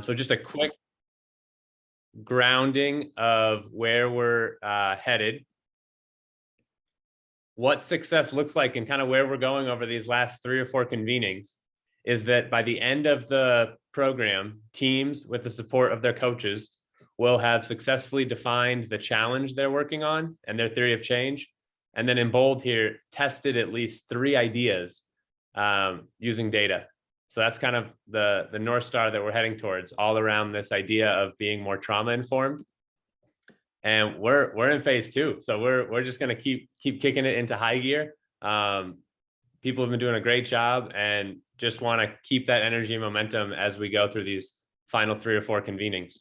So just a quick grounding of where we're headed, what success looks like, and kind of where we're going over these last 3 or 4 convenings is that by the end of the program, teams with the support of their coaches will have successfully defined the challenge they're working on and their theory of change. And then in bold here, tested at least 3 ideas using data. So that's kind of the North Star that we're heading towards, all around this idea of being more trauma informed. And we're in phase 2. So we're just going to keep kicking it into high gear. People have been doing a great job and just want to keep that energy and momentum as we go through these final 3 or 4 convenings.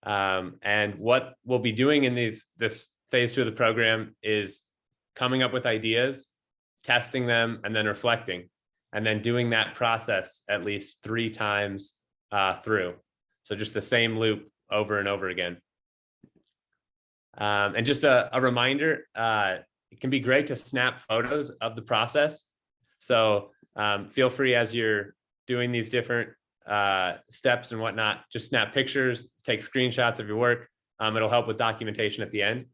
And what we'll be doing in this phase 2 of the program is coming up with ideas, testing them, and then reflecting, and then doing that process at least 3 times through. So just the same loop over and over again. And just a reminder, it can be great to snap photos of the process. So feel free as you're doing these different steps and whatnot, just snap pictures, take screenshots of your work. It'll help with documentation at the end.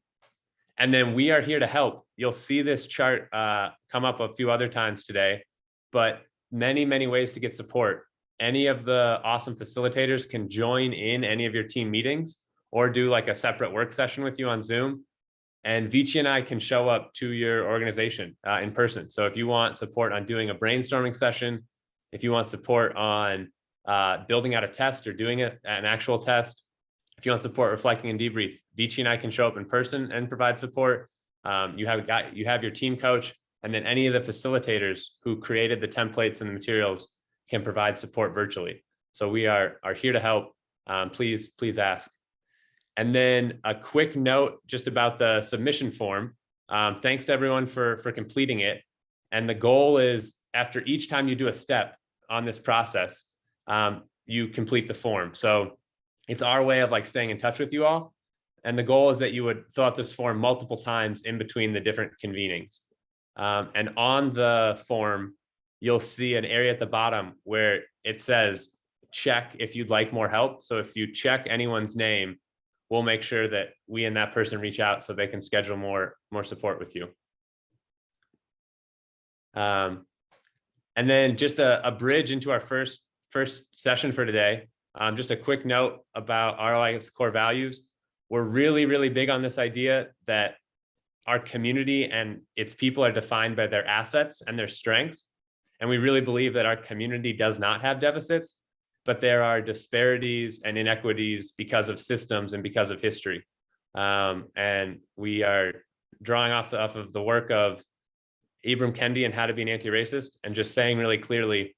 And then we are here to help. You'll see this chart come up a few other times today, but many, many ways to get support. Any of the awesome facilitators can join in any of your team meetings or do like a separate work session with you on Zoom. And Vici and I can show up to your organization in person. So if you want support on doing a brainstorming session, if you want support on building out a test or doing an actual test, if you want support reflecting and debrief, Vici and I can show up in person and provide support. You have your team coach, and then any of the facilitators who created the templates and the materials can provide support virtually. So we are here to help. Please ask. And then a quick note just about the submission form. Thanks to everyone for completing it. And the goal is after each time you do a step on this process, you complete the form. So it's our way of like staying in touch with you all. And the goal is that you would fill out this form multiple times in between the different convenings. And on the form, you'll see an area at the bottom where it says, check if you'd like more help. So if you check anyone's name, we'll make sure that we and that person reach out so they can schedule more support with you. And then just a bridge into our first session for today. Just a quick note about ROI's core values. We're really, really big on this idea that our community and its people are defined by their assets and their strengths. And we really believe that our community does not have deficits, but there are disparities and inequities because of systems and because of history. And we are drawing off of the work of Ibram Kendi and How to Be an Anti-Racist, and just saying really clearly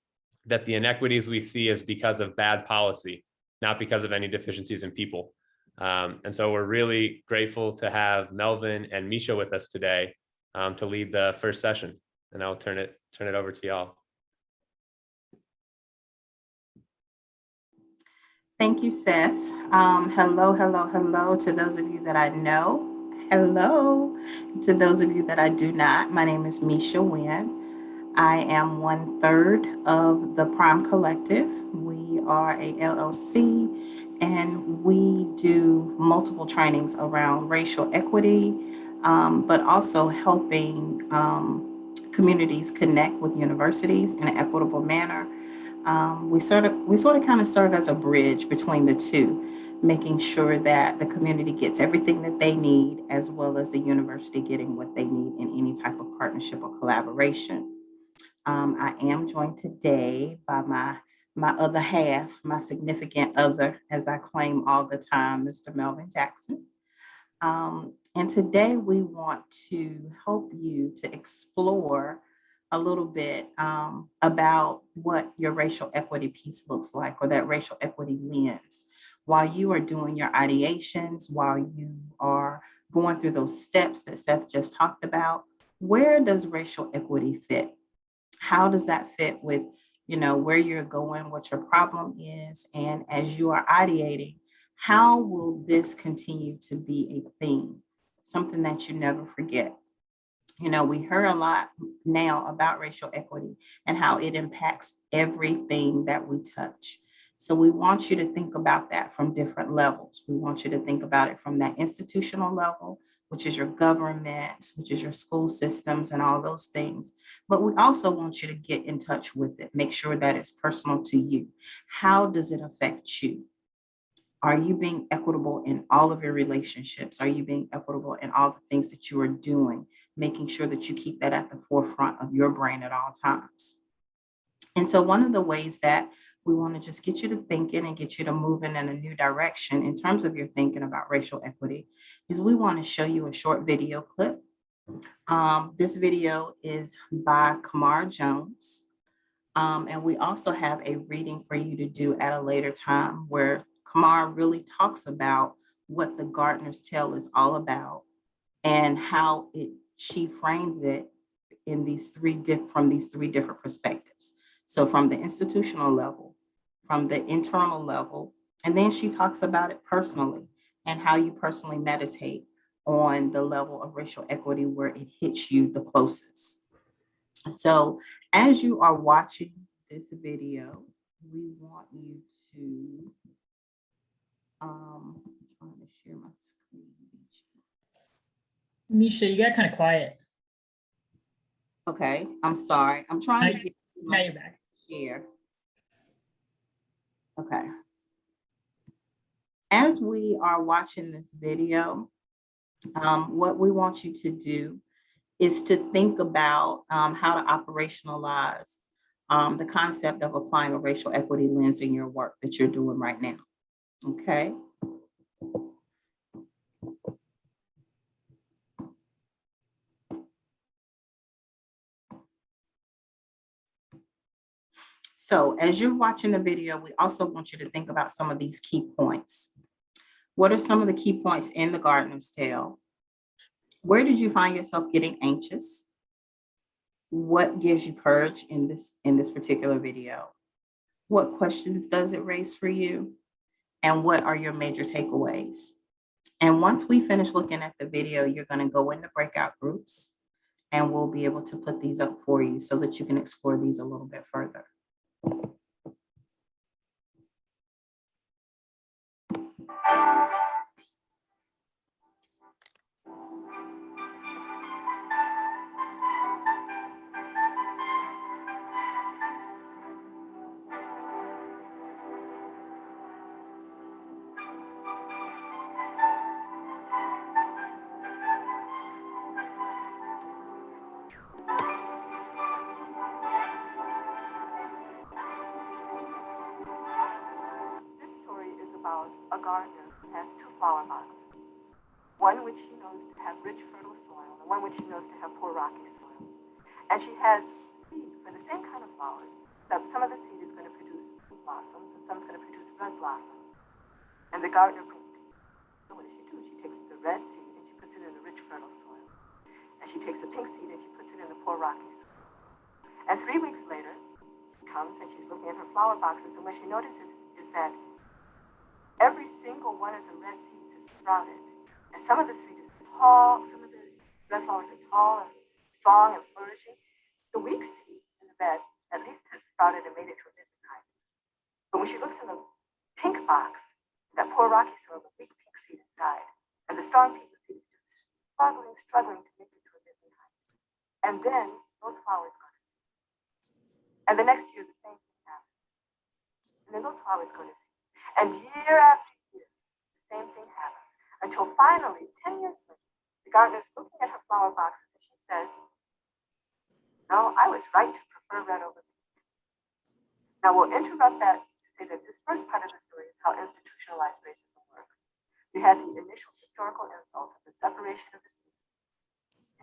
that the inequities we see is because of bad policy, not because of any deficiencies in people. And so we're really grateful to have Melvin and Misha with us today to lead the first session. And I'll turn it over to y'all. Thank you, Seth. Hello to those of you that I know. Hello to those of you that I do not. My name is Misha Nguyen. I am 1/3 of the Prime Collective. We are a LLC, and we do multiple trainings around racial equity, but also helping communities connect with universities in an equitable manner. We sort of kind of serve as a bridge between the two, making sure that the community gets everything that they need, as well as the university getting what they need in any type of partnership or collaboration. I am joined today by my other half, my significant other, as I claim all the time, Mr. Melvin Jackson. And today we want to help you to explore a little bit about what your racial equity piece looks like, or that racial equity lens. While you are doing your ideations, while you are going through those steps that Seth just talked about, where does racial equity fit? How does that fit with, where you're going, what your problem is? And as you are ideating, how will this continue to be a theme, something that you never forget? We heard a lot now about racial equity and how it impacts everything that we touch. So we want you to think about that from different levels. We want you to think about it from that institutional level, which is your government, which is your school systems and all those things. But we also want you to get in touch with it. Make sure that it's personal to you. How does it affect you? Are you being equitable in all of your relationships? Are you being equitable in all the things that you are doing? Making sure that you keep that at the forefront of your brain at all times. And so one of the ways that we want to just get you to thinking and get you to moving in a new direction in terms of your thinking about racial equity is we want to show you a short video clip. This video is by Kamar Jones. And we also have a reading for you to do at a later time where Kamar really talks about what the Gardener's Tale is all about and how she frames it in from these three different perspectives. So from the institutional level, from the internal level, and then she talks about it personally and how you personally meditate on the level of racial equity where it hits you the closest. So as you are watching this video, we want you to, I'm trying to share my screen. Misha, you got kind of quiet. Okay, I'm sorry. I'm trying to get Now my you're back. share. Okay. As we are watching this video, what we want you to do is to think about how to operationalize the concept of applying a racial equity lens in your work that you're doing right now. Okay. So as you're watching the video, we also want you to think about some of these key points. What are some of the key points in the Gardener's Tale? Where did you find yourself getting anxious? What gives you courage in this particular video? What questions does it raise for you? And what are your major takeaways? And once we finish looking at the video, you're going to go into breakout groups and we'll be able to put these up for you so that you can explore these a little bit further. About a gardener who has two flower boxes, one which she knows to have rich, fertile soil, and one which she knows to have poor, rocky soil. And she has seed for the same kind of flowers, except some of the seed is going to produce pink blossoms and some is going to produce red blossoms. And the gardener brings it. So what does she do? She takes the red seed and she puts it in the rich, fertile soil. And she takes the pink seed and she puts it in the poor, rocky soil. And 3 weeks later, she comes and she's looking at her flower boxes, and what she notices is that every single one of the red seeds is sprouted. And some of the seeds is tall, some of the red flowers are tall and strong and flourishing. The weak seed in the red at least has sprouted and made it to a different kind. But when she looks in the pink box, that poor rocky soil, the weak pink seed inside, and the strong pink seed is just struggling to make it to a different kind. And then those flowers go to seed. And the next year the same thing happens. And then those flowers go to seed. And year after year, the same thing happens until finally, 10 years later, the gardener's looking at her flower boxes and she says, no, I was right to prefer red over pink. Now we'll interrupt that to say that this first part of the story is how institutionalized racism works. You had the initial historical insult of the separation of the seed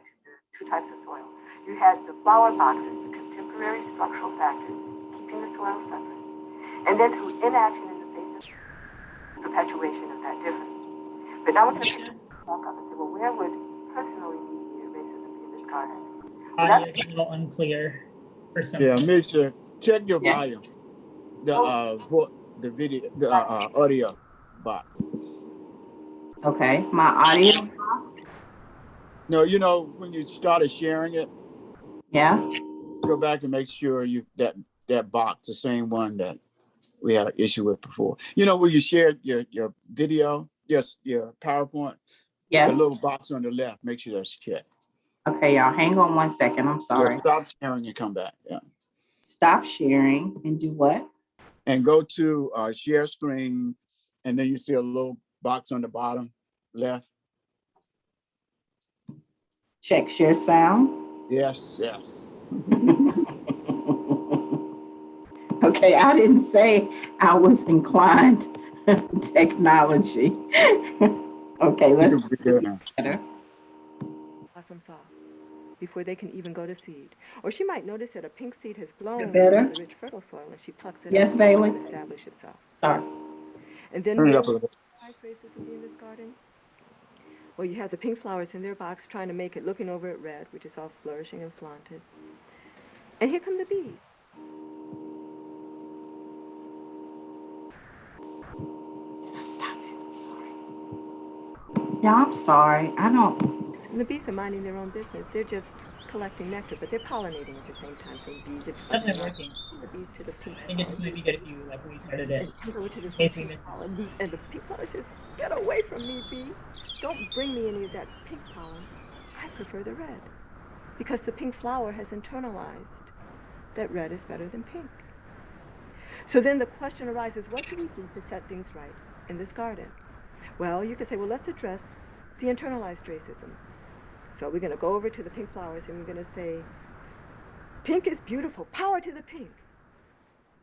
into the two types of soil. You had the flower boxes, the contemporary structural factors, keeping the soil separate. And then through inaction in the face of perpetuation of that difference. But now we're going to pick back up and say, well, where would personally racism be in this garden? Audio is a little unclear for some. Yeah, make sure check your volume. The video, the audio box. Okay, my audio box. No, you know when you started sharing it, Yeah. go back and make sure that box, the same one that we had an issue with before. You know, where you shared your video, yes, your PowerPoint, the Yes. little box on the left, make sure that's checked. Okay, y'all, hang on one second. I'm Yeah, sorry. stop sharing and come back. Yeah. Stop sharing and do what? And go to share screen, and then you see a little box on the bottom left. Check share sound. Yes, yes. Okay, I didn't say I was inclined technology. Okay, let's Should be good now. better. Blossoms off before they can even go to seed. Or she might notice that a pink seed has blown Better? into the rich fertile soil and she plucks it Yes, up Bailey? to establish itself. Sorry. And then Turn it where up a little. why is racism be in this garden? Well, you have the pink flowers in their box trying to make it looking over at red, which is all flourishing and flaunted. And here come the bees. Did I stop it? Sorry. Yeah, I'm sorry. I don't. And the bees are minding their own business. They're just collecting nectar, but they're pollinating at the same time. So the bees That's been working. the bees to the pink I think it's maybe good if you like restarted it. It comes over to this In case we pink missed flower, and the pink flower says, "Get away from me, bee! Don't bring me any of that pink pollen. I prefer the red." Because the pink flower has internalized that red is better than pink. So then the question arises, what do we do to set things right in this garden? Well, you could say, well, let's address the internalized racism. So we're going to go over to the pink flowers and we're going to say, pink is beautiful, power to the pink,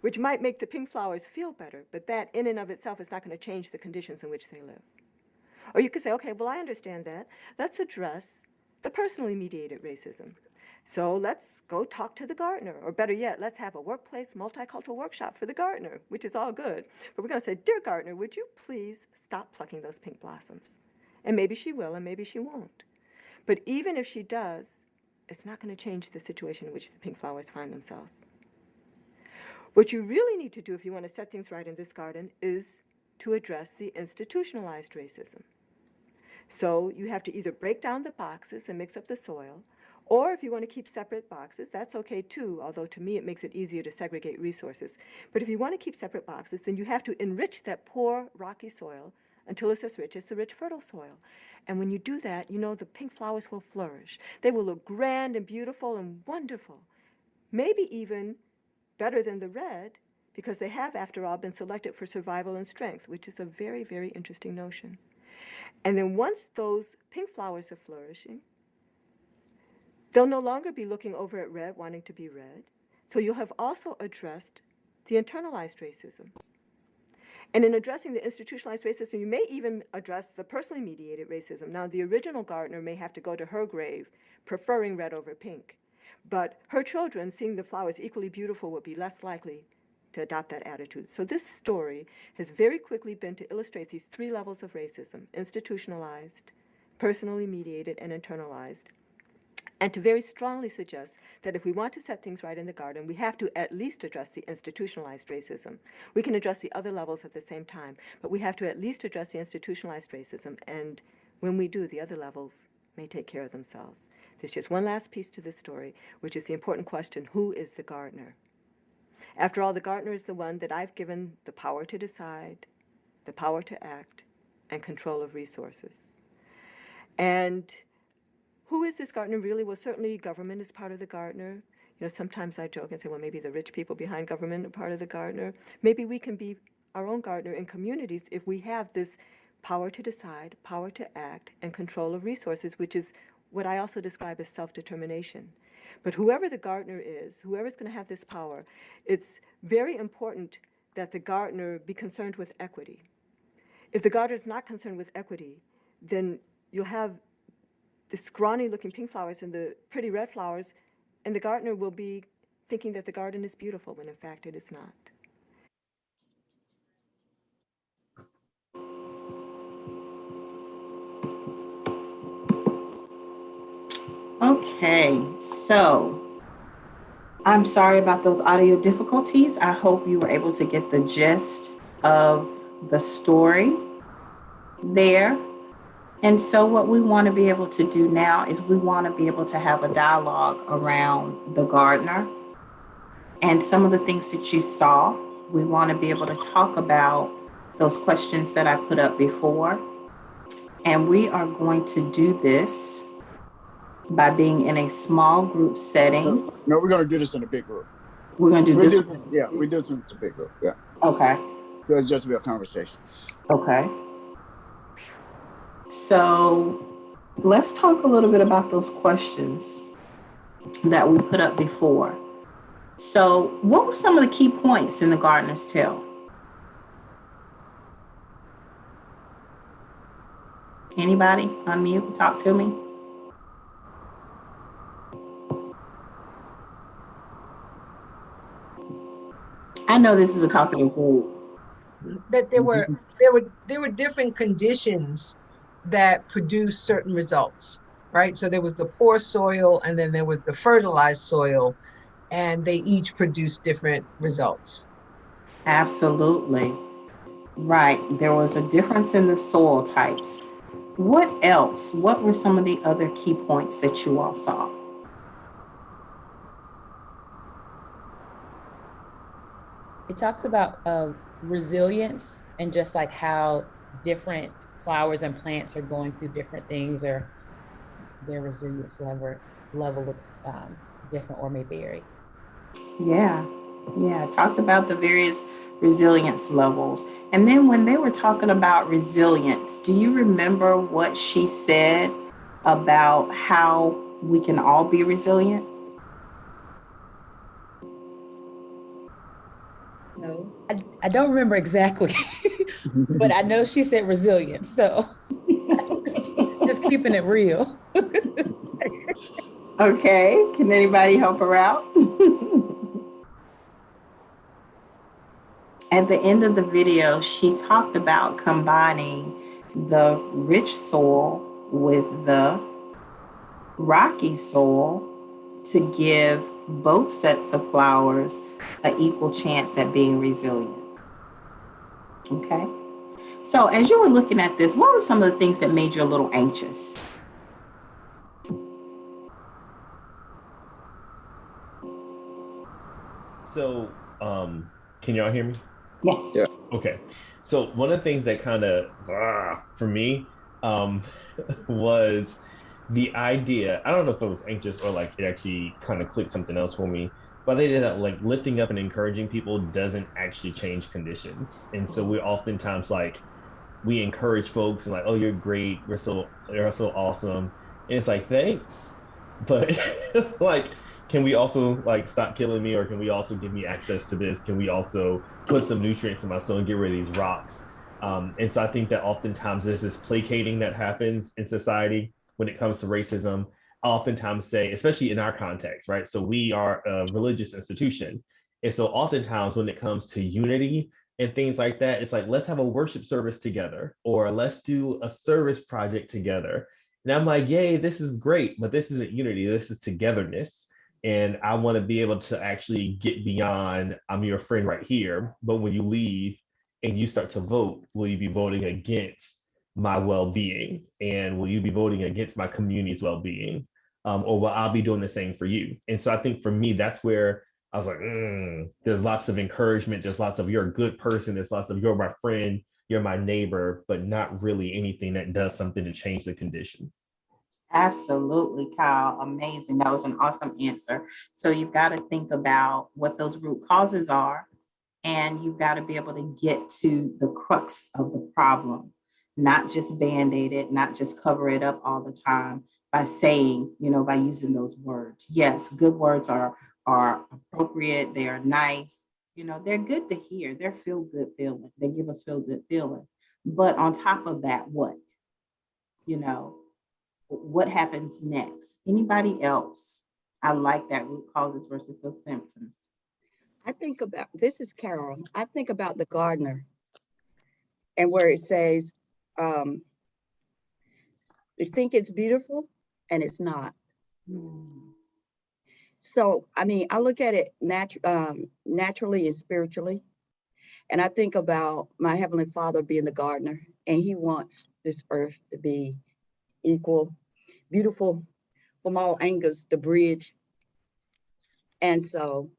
which might make the pink flowers feel better, but that in and of itself is not going to change the conditions in which they live. Or you could say, okay, well, I understand that. Let's address the personally mediated racism. So let's go talk to the gardener, or better yet, let's have a workplace multicultural workshop for the gardener, which is all good. But we're going to say, dear gardener, would you please stop plucking those pink blossoms? And maybe she will, and maybe she won't. But even if she does, it's not going to change the situation in which the pink flowers find themselves. What you really need to do if you want to set things right in this garden is to address the institutionalized racism. So you have to either break down the boxes and mix up the soil, or if you want to keep separate boxes, that's okay too, although to me it makes it easier to segregate resources. But if you want to keep separate boxes, then you have to enrich that poor rocky soil until it's as rich as the rich fertile soil. And when you do that, you know the pink flowers will flourish. They will look grand and beautiful and wonderful, maybe even better than the red, because they have, after all, been selected for survival and strength, which is a very, very interesting notion. And then once those pink flowers are flourishing, they'll no longer be looking over at red, wanting to be red. So you'll have also addressed the internalized racism. And in addressing the institutionalized racism, you may even address the personally mediated racism. Now, the original gardener may have to go to her grave preferring red over pink. But her children, seeing the flowers equally beautiful, would be less likely to adopt that attitude. So this story has very quickly been to illustrate these three levels of racism: institutionalized, personally mediated, and internalized. And to very strongly suggest that if we want to set things right in the garden, we have to at least address the institutionalized racism. We can address the other levels at the same time, but we have to at least address the institutionalized racism. And when we do, the other levels may take care of themselves. There's just one last piece to this story, which is the important question: who is the gardener? After all, the gardener is the one that I've given the power to decide, the power to act, and control of resources. And who is this gardener really? Well, certainly government is part of the gardener. You know, sometimes I joke and say, well, maybe the rich people behind government are part of the gardener. Maybe we can be our own gardener in communities if we have this power to decide, power to act, and control of resources, which is what I also describe as self-determination. But whoever the gardener is, whoever's going to have this power, it's very important that the gardener be concerned with equity. If the gardener is not concerned with equity, then you'll have the scrawny-looking pink flowers and the pretty red flowers, and the gardener will be thinking that the garden is beautiful when in fact it is not. Okay, so I'm sorry about those audio difficulties. I hope you were able to get the gist of the story there. And so what we want to be able to do now is we want to be able to have a dialogue around the gardener and some of the things that you saw we want to be able to talk about those questions that I put up before. And we are going to do this by being in a small group setting. No, we're gonna do this in a big group. We're going to do We this. do, yeah, we do this in a big group. Yeah, Okay. so it's just be a conversation. Okay. So let's talk a little bit about those questions that we put up before. So, what were some of the key points in the Gardener's Tale? Anybody unmute, talk to me. I know this is a talkative group. That there were different conditions that produce certain results, right? So there was the poor soil, and then there was the fertilized soil, and they each produce different results. Absolutely. Right. There was a difference in the soil types. What else? What were some of the other key points that you all saw? It talks about resilience and just like how different flowers and plants are going through different things, or their resilience level looks different or may vary. Yeah. Yeah. Talked about the various resilience levels. And then when they were talking about resilience, do you remember what she said about how we can all be resilient? No, I don't remember exactly, but I know she said resilience. So just keeping it real. Okay. Can anybody help her out? At the end of the video, she talked about combining the rich soil with the rocky soil to give both sets of flowers an equal chance at being resilient. Okay. So as you were looking at this, what were some of the things that made you a little anxious? So, can y'all hear me? Yes. Yeah. Okay. So one of the things that kind of for me was the idea. I don't know if it was anxious or like it actually kind of clicked something else for me. But they did that like lifting up and encouraging people doesn't actually change conditions. And so we're oftentimes like we encourage folks and like, oh, you're great, you're so awesome. And it's like, thanks. But like, can we also like stop killing me, or can we also give me access to this? Can we also put some nutrients in my soil and get rid of these rocks? And so I think that oftentimes there's this placating that happens in society when it comes to racism. I oftentimes say, especially in our context, right? So we are a religious institution. And so oftentimes when it comes to unity and things like that, it's like, let's have a worship service together, or let's do a service project together. And I'm like, yay, this is great, but this isn't unity, this is togetherness. And I want to be able to actually get beyond, I'm your friend right here, but when you leave and you start to vote, will you be voting against my well-being? And will you be voting against my community's well-being? Or will I be doing the same for you? And so I think for me, that's where I was like, there's lots of encouragement, there's lots of you're a good person, there's lots of you're my friend, you're my neighbor, but not really anything that does something to change the condition. Absolutely, Kyle. Amazing. That was an awesome answer. So you've got to think about what those root causes are, and you've got to be able to get to the crux of the problem, not just band-aid it, not just cover it up all the time by saying, by using those words. Yes, good words are appropriate. They are nice. They're good to hear. They're feel-good feelings. They give us feel-good feelings. But on top of that, what? What happens next? Anybody else? I like that, root causes versus those symptoms. I think about, this is Carol, I think about the gardener and where it says, they think it's beautiful and it's not. So, I mean, I look at it naturally and spiritually. And I think about my Heavenly Father being the gardener, and He wants this earth to be equal, beautiful from all angles, the bridge. And so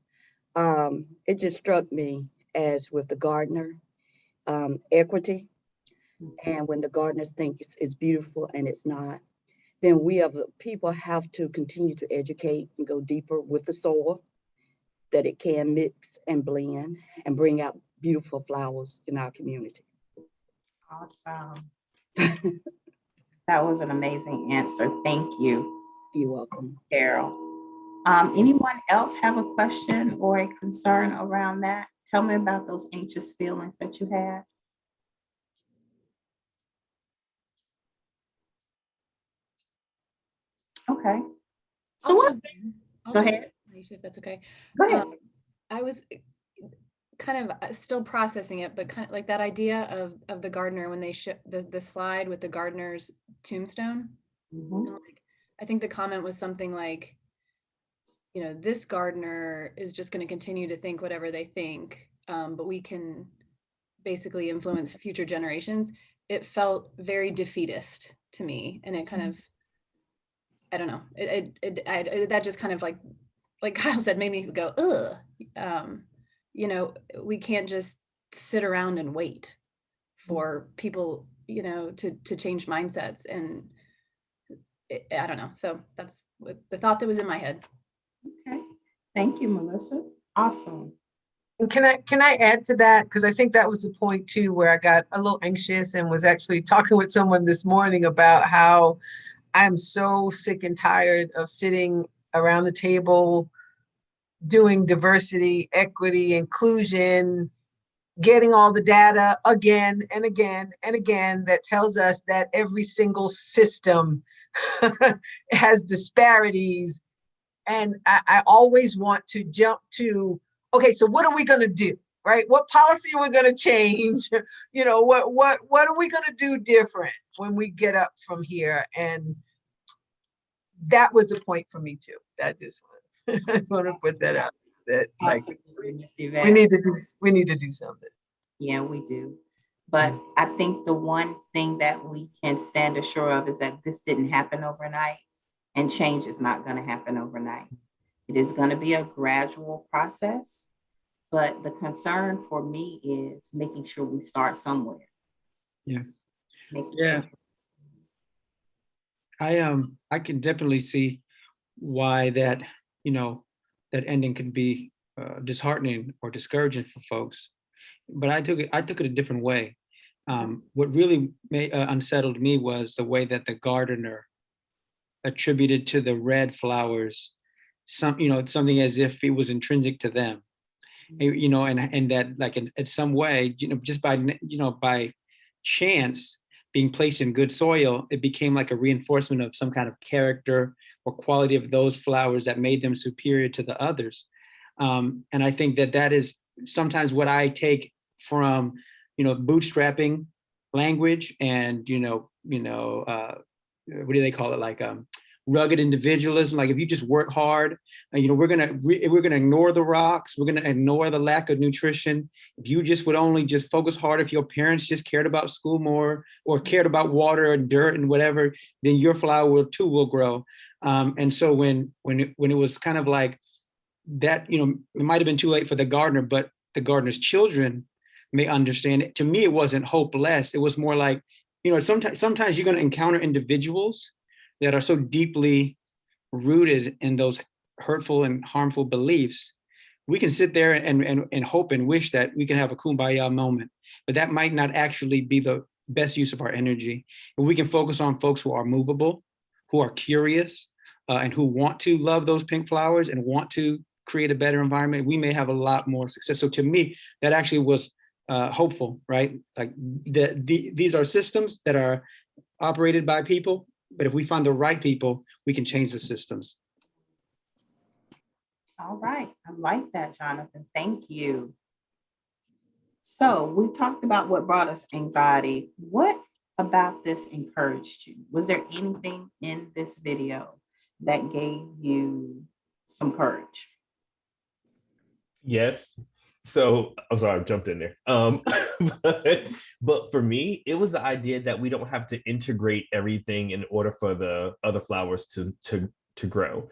it just struck me as with the gardener, equity. And when the gardeners think it's beautiful and it's not, then we have people have to continue to educate and go deeper with the soil, that it can mix and blend and bring out beautiful flowers in our community. Awesome. That was an amazing answer. Thank you, You're welcome. Carol. Anyone else have a question or a concern around that? Tell me about those anxious feelings that you had. Okay. So I'll what? jump in. I'll Go jump ahead. in, Aisha, if that's okay. Go ahead. I was kind of still processing it, but kind of like that idea of the gardener when they show the slide with the gardener's tombstone. Mhm. And, like, I think the comment was something like, you know, this gardener is just going to continue to think whatever they think, but we can basically influence future generations. It felt very defeatist to me, and it kind of, I don't know, that just kind of like Kyle said, made me go, ugh. You know, we can't just sit around and wait for people, you know, to change mindsets. And I don't know. So that's the thought that was in my head. Okay. Thank you, Melissa. Awesome. And can I add to that? Because I think that was the point too, where I got a little anxious and was actually talking with someone this morning about how I'm so sick and tired of sitting around the table doing diversity, equity, inclusion, getting all the data again and again and again that tells us that every single system has disparities. And I always want to jump to, okay, so what are we going to do, right? What policy are we going to change? You know, what are we going to do different when we get up from here? And that was the point for me too. That just I want to put that out. That like we need to do something. Yeah, we do. But I think the one thing that we can stand assured of is that this didn't happen overnight, and change is not going to happen overnight. It is going to be a gradual process, but the concern for me is making sure we start somewhere. Yeah. Sure. I can definitely see why that, you know, that ending can be disheartening or discouraging for folks. But I took it a different way. What really unsettled me was the way that the gardener attributed to the red flowers something as if it was intrinsic to them, you know, and that like in some way, you know, just by chance being placed in good soil, it became like a reinforcement of some kind of character or quality of those flowers that made them superior to the others. And I think that is sometimes what I take from, you know, bootstrapping language and, what do they call it? Like rugged individualism. Like if you just work hard, you know, we're gonna ignore the rocks. We're gonna ignore the lack of nutrition. If you just would only just focus hard, if your parents just cared about school more or cared about water and dirt and whatever, then your flower too will grow. And so when it was kind of like that, you know, it might have been too late for the gardener, but the gardener's children may understand it. To me, it wasn't hopeless. It was more like, you know, sometimes you're going to encounter individuals that are so deeply rooted in those hurtful and harmful beliefs. We can sit there and hope and wish that we can have a kumbaya moment, but that might not actually be the best use of our energy. And we can focus on folks who are movable, who are curious, and who want to love those pink flowers and want to create a better environment. We may have a lot more success. So to me, that actually was hopeful, right? Like these are systems that are operated by people, but if we find the right people, we can change the systems. All right. I like that, Jonathan. Thank you. So we talked about what brought us anxiety. What about this encouraged you? Was there anything in this video that gave you some courage? Yes. So I'm sorry, I jumped in there. But for me, it was the idea that we don't have to integrate everything in order for the other flowers to grow,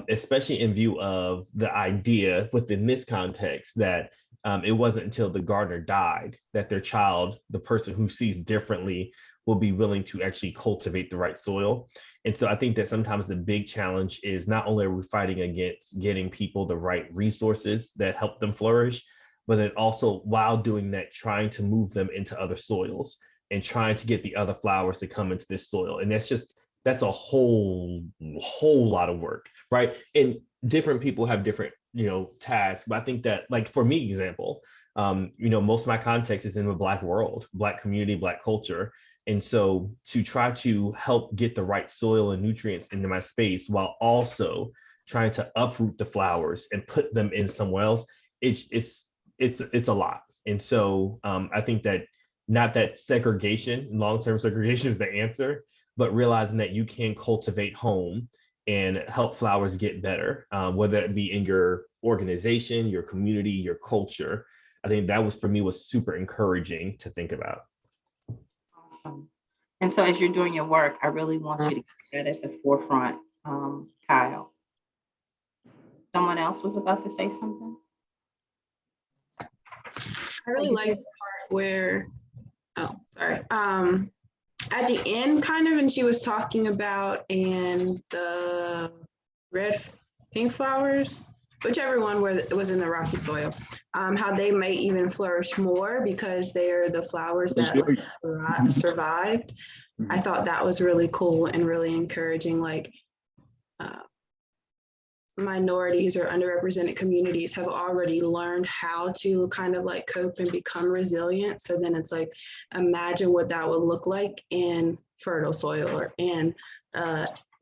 especially in view of the idea within this context that it wasn't until the gardener died that their child, the person who sees differently, will be willing to actually cultivate the right soil. And so I think that sometimes the big challenge is not only are we fighting against getting people the right resources that help them flourish, but then also while doing that, trying to move them into other soils and trying to get the other flowers to come into this soil. And that's a whole lot of work, right? And different people have different, tasks. But I think that, like, for me, example, most of my context is in the Black world, Black community, Black culture. And so to try to help get the right soil and nutrients into my space while also trying to uproot the flowers and put them in somewhere else, it's a lot. And so I think that not that segregation, long-term segregation is the answer, but realizing that you can cultivate home and help flowers get better, whether it be in your organization, your community, your culture. I think that was, for me, was super encouraging to think about. Awesome. And so as you're doing your work, I really want you to keep that at the forefront, Kyle. Someone else was about to say something? I really like the part where, oh, sorry. At the end, kind of, and she was talking about, and the pink flowers, whichever one was in the rocky soil, how they may even flourish more because they are the flowers that survived. I thought that was really cool and really encouraging. Like, minorities or underrepresented communities have already learned how to kind of like cope and become resilient. So then it's like, imagine what that would look like in fertile soil or in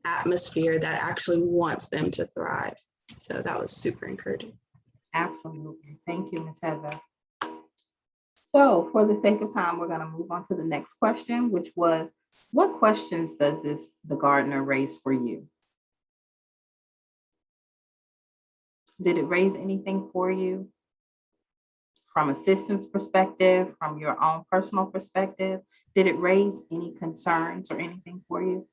atmosphere that actually wants them to thrive. So that was super encouraging. Absolutely. Thank you, Ms. Heather. So for the sake of time, we're going to move on to the next question, which was, what questions does the gardener raise for you? Did it raise anything for you from a systems perspective, from your own personal perspective? Did it raise any concerns or anything for you?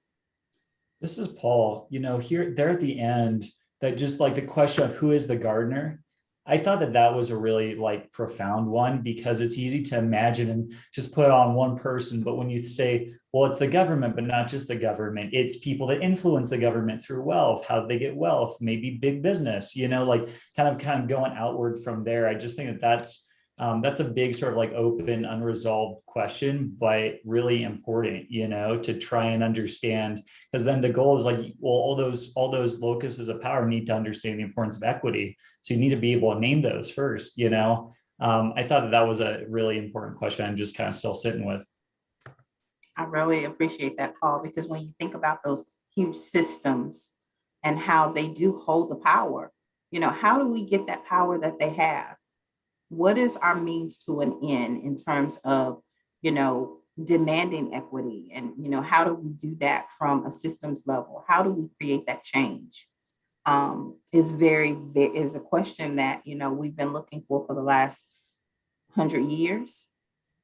This is Paul. There at the end, that just like the question of who is the gardener, I thought that was a really like profound one, because it's easy to imagine and just put it on one person. But when you say, well, it's the government, but not just the government, it's people that influence the government through wealth, how they get wealth, maybe big business, like kind of going outward from there. I just think that's a big sort of like open, unresolved question, but really important, to try and understand, because then the goal is like, well, all those locuses of power need to understand the importance of equity. So you need to be able to name those first, I thought that was a really important question. I'm just kind of still sitting with. I really appreciate that, Paul, because when you think about those huge systems and how they do hold the power, how do we get that power that they have? What is our means to an end in terms of, demanding equity? And, how do we do that from a systems level? How do we create that change? Is a question that, we've been looking for the last 100 years.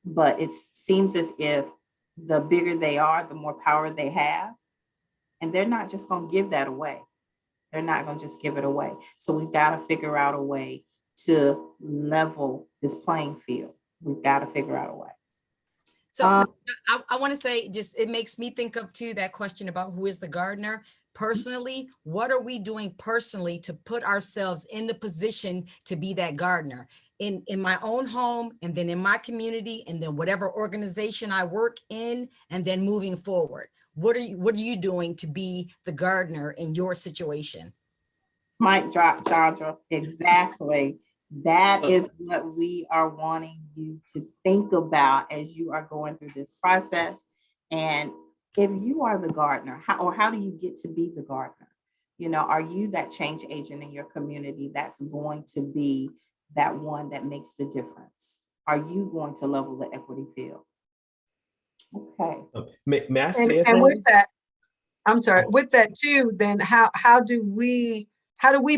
But it seems as if the bigger they are, the more power they have. And they're not just going to give that away. They're not going to just give it away. So we've got to figure out a way to level this playing field. We've got to figure out a way. So I want to say, just, it makes me think of too, that question about who is the gardener. Personally, what are we doing personally to put ourselves in the position to be that gardener in my own home, and then in my community, and then whatever organization I work in, and then moving forward? What are you doing to be the gardener in your situation? Mic drop, Chandra. Exactly. That is what we are wanting you to think about as you are going through this process. And if you are the gardener, how do you get to be the gardener? Are you that change agent in your community that's going to be that one that makes the difference? Are you going to level the equity field? Okay. May I say and with that, I'm sorry, with that too, then how do we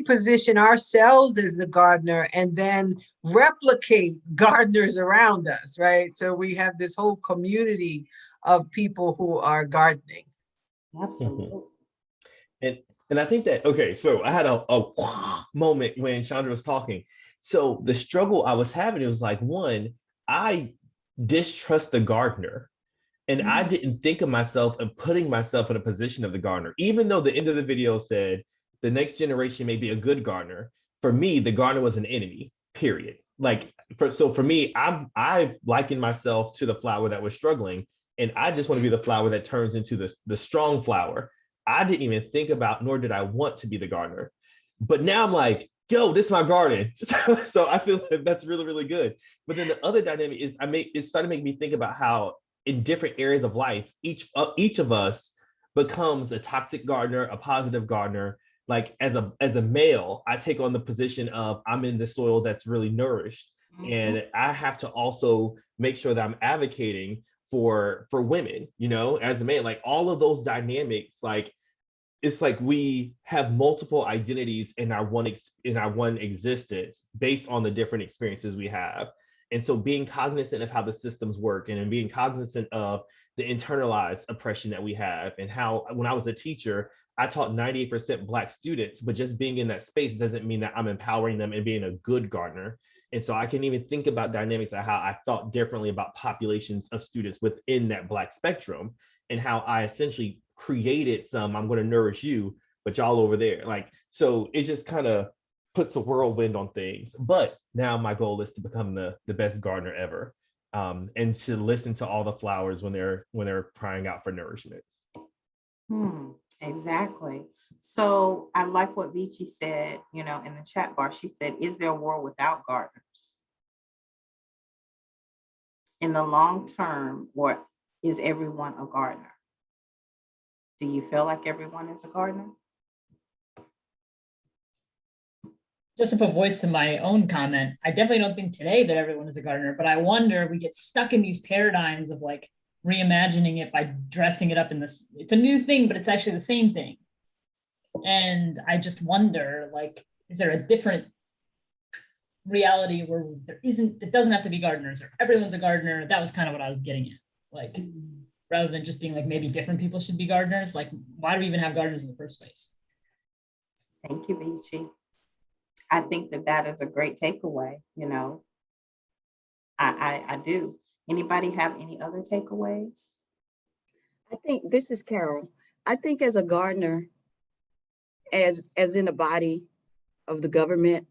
position ourselves as the gardener and then replicate gardeners around us, right? So we have this whole community of people who are gardening. Absolutely. And I think that, okay, so I had a moment when Chandra was talking. So the struggle I was having, it was like, one, I distrust the gardener. And I didn't think of myself and putting myself in a position of the gardener, even though the end of the video said the next generation may be a good gardener. For me, the gardener was an enemy, period. Like, for me, I liken myself to the flower that was struggling, and I just want to be the flower that turns into the strong flower. I didn't even think about, nor did I want to be the gardener. But now I'm like, yo, this is my garden. So I feel like that's really, really good. But then the other dynamic is it started making me think about how in different areas of life, each of us becomes a toxic gardener, a positive gardener. Like as a male, I take on the position of I'm in the soil that's really nourished. And I have to also make sure that I'm advocating for women, you know, as a man, like all of those dynamics, like it's like we have multiple identities in our one existence based on the different experiences we have. And so being cognizant of how the systems work and being cognizant of the internalized oppression that we have, and how when I was a teacher, I taught 98% Black students, but just being in that space doesn't mean that I'm empowering them and being a good gardener. And so I can even think about dynamics of how I thought differently about populations of students within that Black spectrum, and how I essentially created some, I'm going to nourish you, but y'all over there. Like, so it just kind of puts a whirlwind on things. But now my goal is to become the best gardener ever, and to listen to all the flowers when they're crying out for nourishment. Exactly. So I like what Vici said, you know, in the chat bar. She said, is there a world without gardeners? In the long term, or is everyone a gardener? Do you feel like everyone is a gardener? Just to put voice to my own comment, I definitely don't think today that everyone is a gardener, but I wonder, we get stuck in these paradigms of like reimagining it by dressing it up in this, it's a new thing, but it's actually the same thing. And I just wonder, like, is there a different reality where it doesn't have to be gardeners, or everyone's a gardener? That was kind of what I was getting at. Like, rather than just being like, maybe different people should be gardeners, like, why do we even have gardeners in the first place? Thank you, Vici. I think that is a great takeaway, you know. I do. Anybody have any other takeaways? I think this is Carol. I think as a gardener, as in the body of the government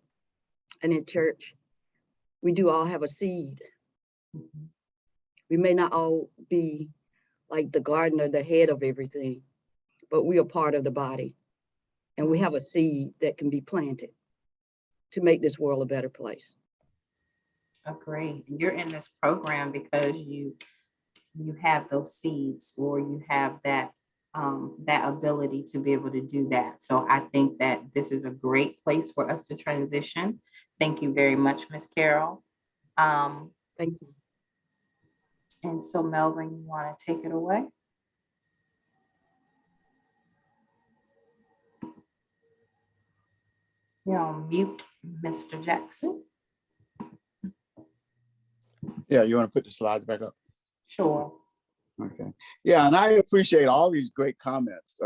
and in church, we do all have a seed. We may not all be like the gardener, the head of everything, but we are part of the body, and we have a seed that can be planted to make this world a better place. Agreed. You're in this program because you have those seeds, or you have that ability to be able to do that. So I think that this is a great place for us to transition. Thank you very much, Ms. Carol. Thank you. And so Melvin, you want to take it away? You're on mute, Mr. Jackson. Yeah, you want to put the slides back up? Sure. Okay. Yeah, and I appreciate all these great comments.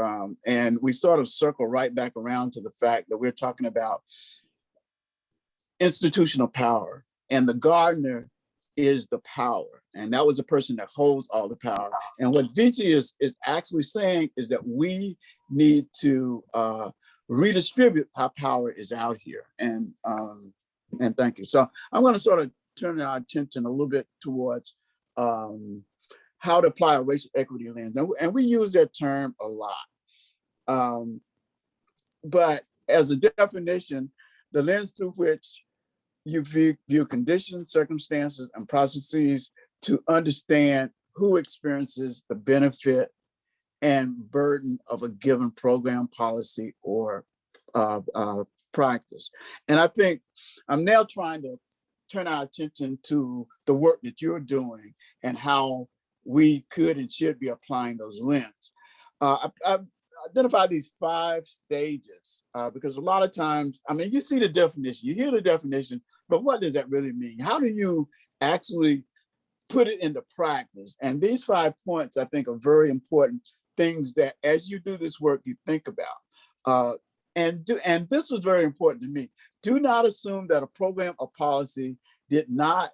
And we sort of circle right back around to the fact that we're talking about institutional power, and the gardener is the power. And that was the person that holds all the power. And what Vici is actually saying is that we need to redistribute how power is out here. And thank you. So I'm going to sort of turn our attention a little bit towards how to apply a racial equity lens. And we use that term a lot. But as a definition, the lens through which you view conditions, circumstances, and processes to understand who experiences the benefit and burden of a given program, policy, or practice. And I think I'm now trying to turn our attention to the work that you're doing and how we could and should be applying those lenses. I've identified these 5 stages because a lot of times, I mean, you see the definition, you hear the definition, but what does that really mean? How do you actually put it into practice? And these 5 points, I think, are very important things that as you do this work, you think about. And this was very important to me. Do not assume that a program or policy did not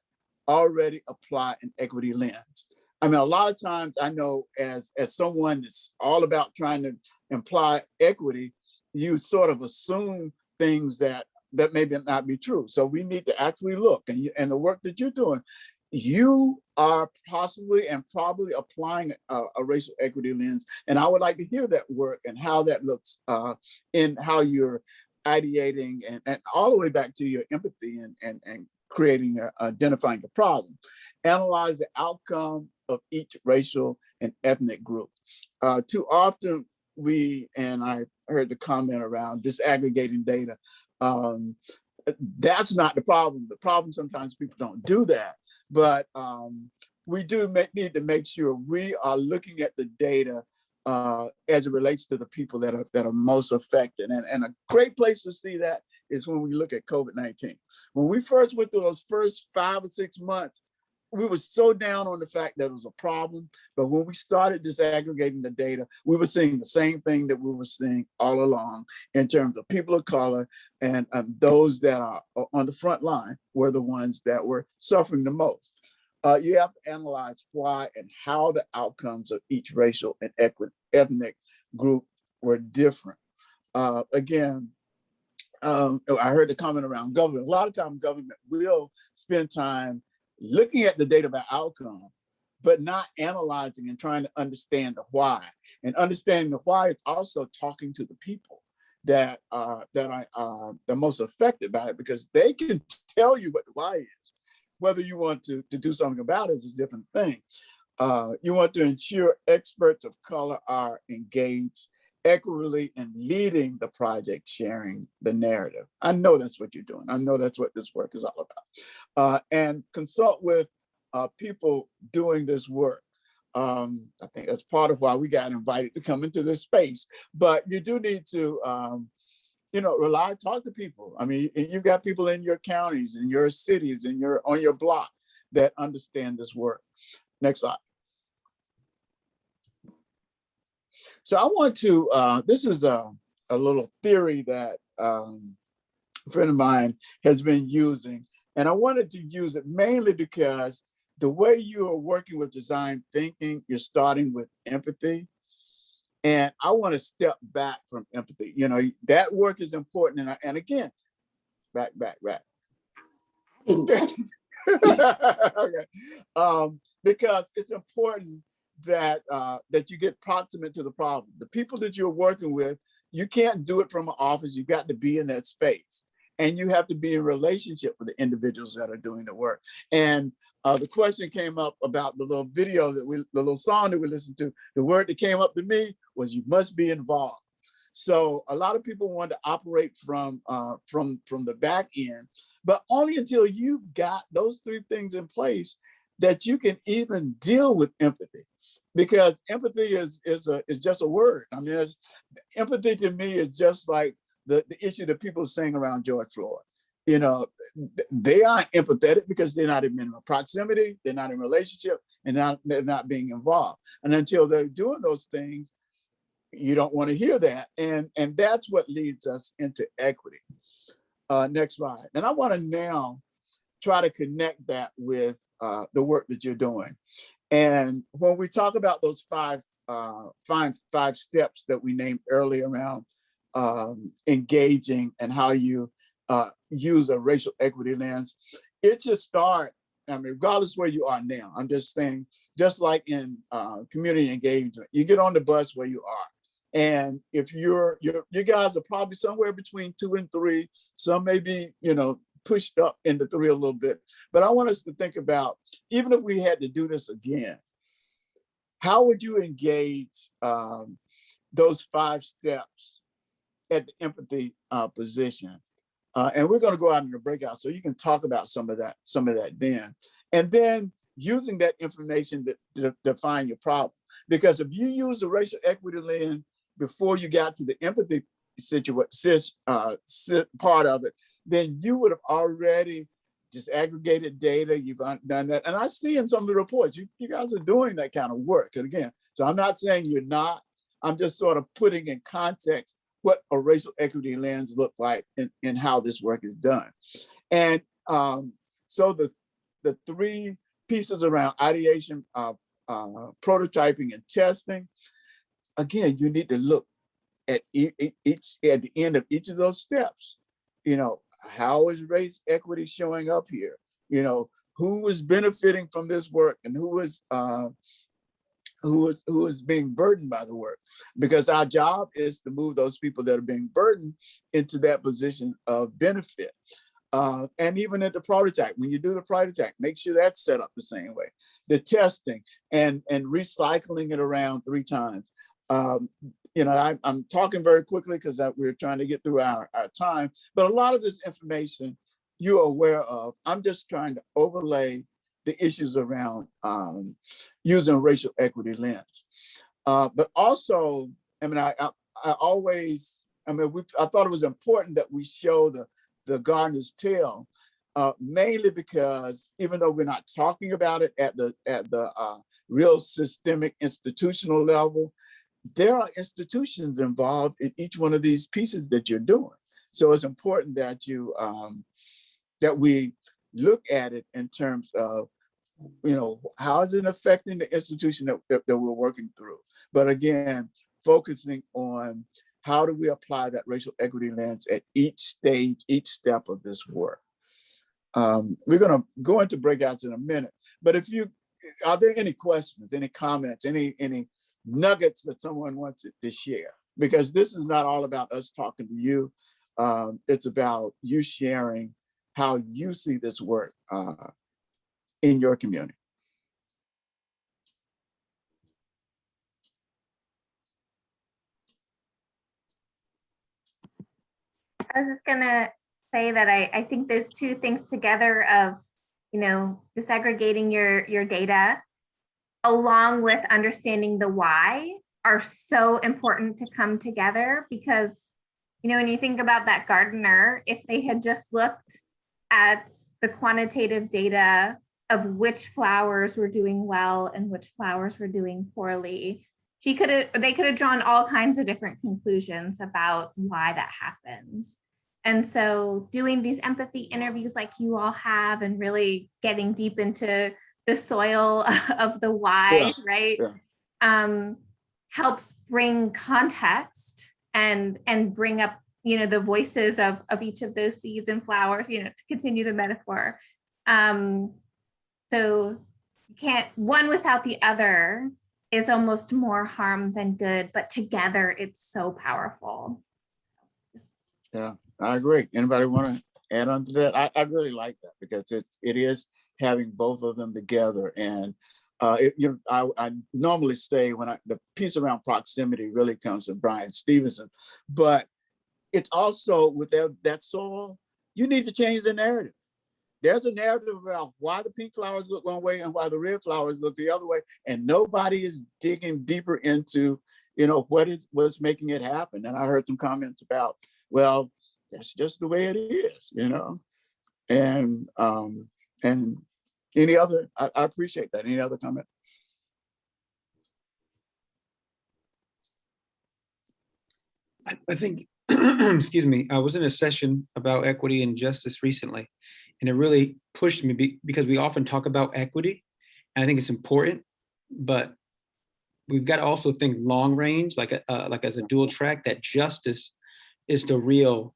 already apply an equity lens. I mean, a lot of times I know as someone that's all about trying to imply equity, you sort of assume things that maybe not be true. So we need to actually look, and the work that you're doing, you are possibly and probably applying a racial equity lens. And I would like to hear that work and how that looks in how you're ideating and all the way back to your empathy and creating, identifying the problem. Analyze the outcome of each racial and ethnic group. Too often and I heard the comment around disaggregating data. That's not the problem. The problem sometimes people don't do that, but we do need to make sure we are looking at the data as it relates to the people that are most affected. And a great place to see that is when we look at COVID-19. When we first went through those first 5 or 6 months, we were so down on the fact that it was a problem. But when we started disaggregating the data, we were seeing the same thing that we were seeing all along in terms of people of color, and those that are on the front line were the ones that were suffering the most. You have to analyze why and how the outcomes of each racial and ethnic group were different. Again, I heard the comment around government. A lot of times government will spend time looking at the data by outcome, but not analyzing and trying to understand the why. And understanding the why, it's also talking to the people that are the most affected by it, because they can tell you what the why is. Whether you want to do something about it is a different thing. You want to ensure experts of color are engaged equitably in leading the project, sharing the narrative. I know that's what you're doing. I know that's what this work is all about. And consult with people doing this work. I think that's part of why we got invited to come into this space. But you do need to, talk to people. I mean, you've got people in your counties, in your cities, on your block that understand this work. Next slide. So I want to, this is a little theory that a friend of mine has been using, and I wanted to use it mainly because the way you are working with design thinking, you're starting with empathy. And I want to step back from empathy. You know, that work is important. And again, back. Okay. Because it's important that that you get proximate to the problem. The people that you're working with, you can't do it from an office. You've got to be in that space, and you have to be in relationship with the individuals that are doing the work. And the question came up about the little video the little song that we listened to. The word that came up to me was, you must be involved. So a lot of people want to operate from the back end, but only until you've got those 3 things in place that you can even deal with empathy. Because empathy is just a word. I mean, empathy to me is just like the issue that people are saying around George Floyd. You know, they aren't empathetic because they're not in proximity, they're not in relationship, and they're not being involved. And until they're doing those things, you don't want to hear that. And that's what leads us into equity. Next slide. And I want to now try to connect that with the work that you're doing. And when we talk about those five steps that we named earlier around engaging and how you use a racial equity lens, it should start, I mean, regardless where you are now. I'm just saying, just like in community engagement, you get on the bus where you are. And if you guys are probably somewhere between 2 and 3, some may be, pushed up into 3 a little bit. But I want us to think about, even if we had to do this again, how would you engage those 5 steps at the empathy position? And we're going to go out in the breakout so you can talk about some of that then. And then using that information to define your problem. Because if you use the racial equity lens before you got to the empathy part of it, then you would have already disaggregated data. You've done that. And I see in some of the reports, you guys are doing that kind of work. And again, so I'm not saying you're not, I'm just sort of putting in context what a racial equity lens look like in how this work is done. And so the three pieces around ideation, prototyping, and testing, again, you need to look at each at the end of each of those steps. You know, how is race equity showing up here? You know, who is benefiting from this work and who is being burdened by the work? Because our job is to move those people that are being burdened into that position of benefit. And even at the prototype, when you do the prototype, make sure that's set up the same way. The testing and recycling it around 3 times. You know, I'm talking very quickly because we're trying to get through our time, but a lot of this information you're aware of. I'm just trying to overlay the issues around using a racial equity lens. But also, I mean, I always, I thought it was important that we show the gardener's tale, mainly because even though we're not talking about it at the real systemic institutional level, there are institutions involved in each one of these pieces that you're doing. So it's important that you that we look at it in terms of, you know, how is it affecting the institution that we're working through? But again, focusing on how do we apply that racial equity lens at each stage, each step of this work. We're going to go into breakouts in a minute, but are there any questions, any comments, any nuggets that someone wants to share? Because this is not all about us talking to you. It's about you sharing how you see this work in your community. I was just gonna say that I think there's two things together of, you know, disaggregating your data along with understanding the why are so important to come together, because, you know, when you think about that gardener, if they had just looked at the quantitative data of which flowers were doing well and which flowers were doing poorly, they could have drawn all kinds of different conclusions about why that happens. And so doing these empathy interviews like you all have and really getting deep into the soil of the why, right? Yeah. Helps bring context and bring up, you know, the voices of each of those seeds and flowers, you know, to continue the metaphor. So you can't, one without the other is almost more harm than good, but together it's so powerful. Yeah, I agree. Anybody want to add on to that? I really like that because it is having both of them together. And I normally say when the piece around proximity really comes from Brian Stevenson, but it's also with that soil, you need to change the narrative. There's a narrative about why the pink flowers look one way and why the red flowers look the other way, and nobody is digging deeper into, you know, what's making it happen. And I heard some comments about, well, that's just the way it is, you know. And any other, I appreciate that. Any other comment? I think, excuse me, I was in a session about equity and justice recently, and it really pushed me because we often talk about equity, and I think it's important, but we've got to also think long range, like as a dual track, that justice is the real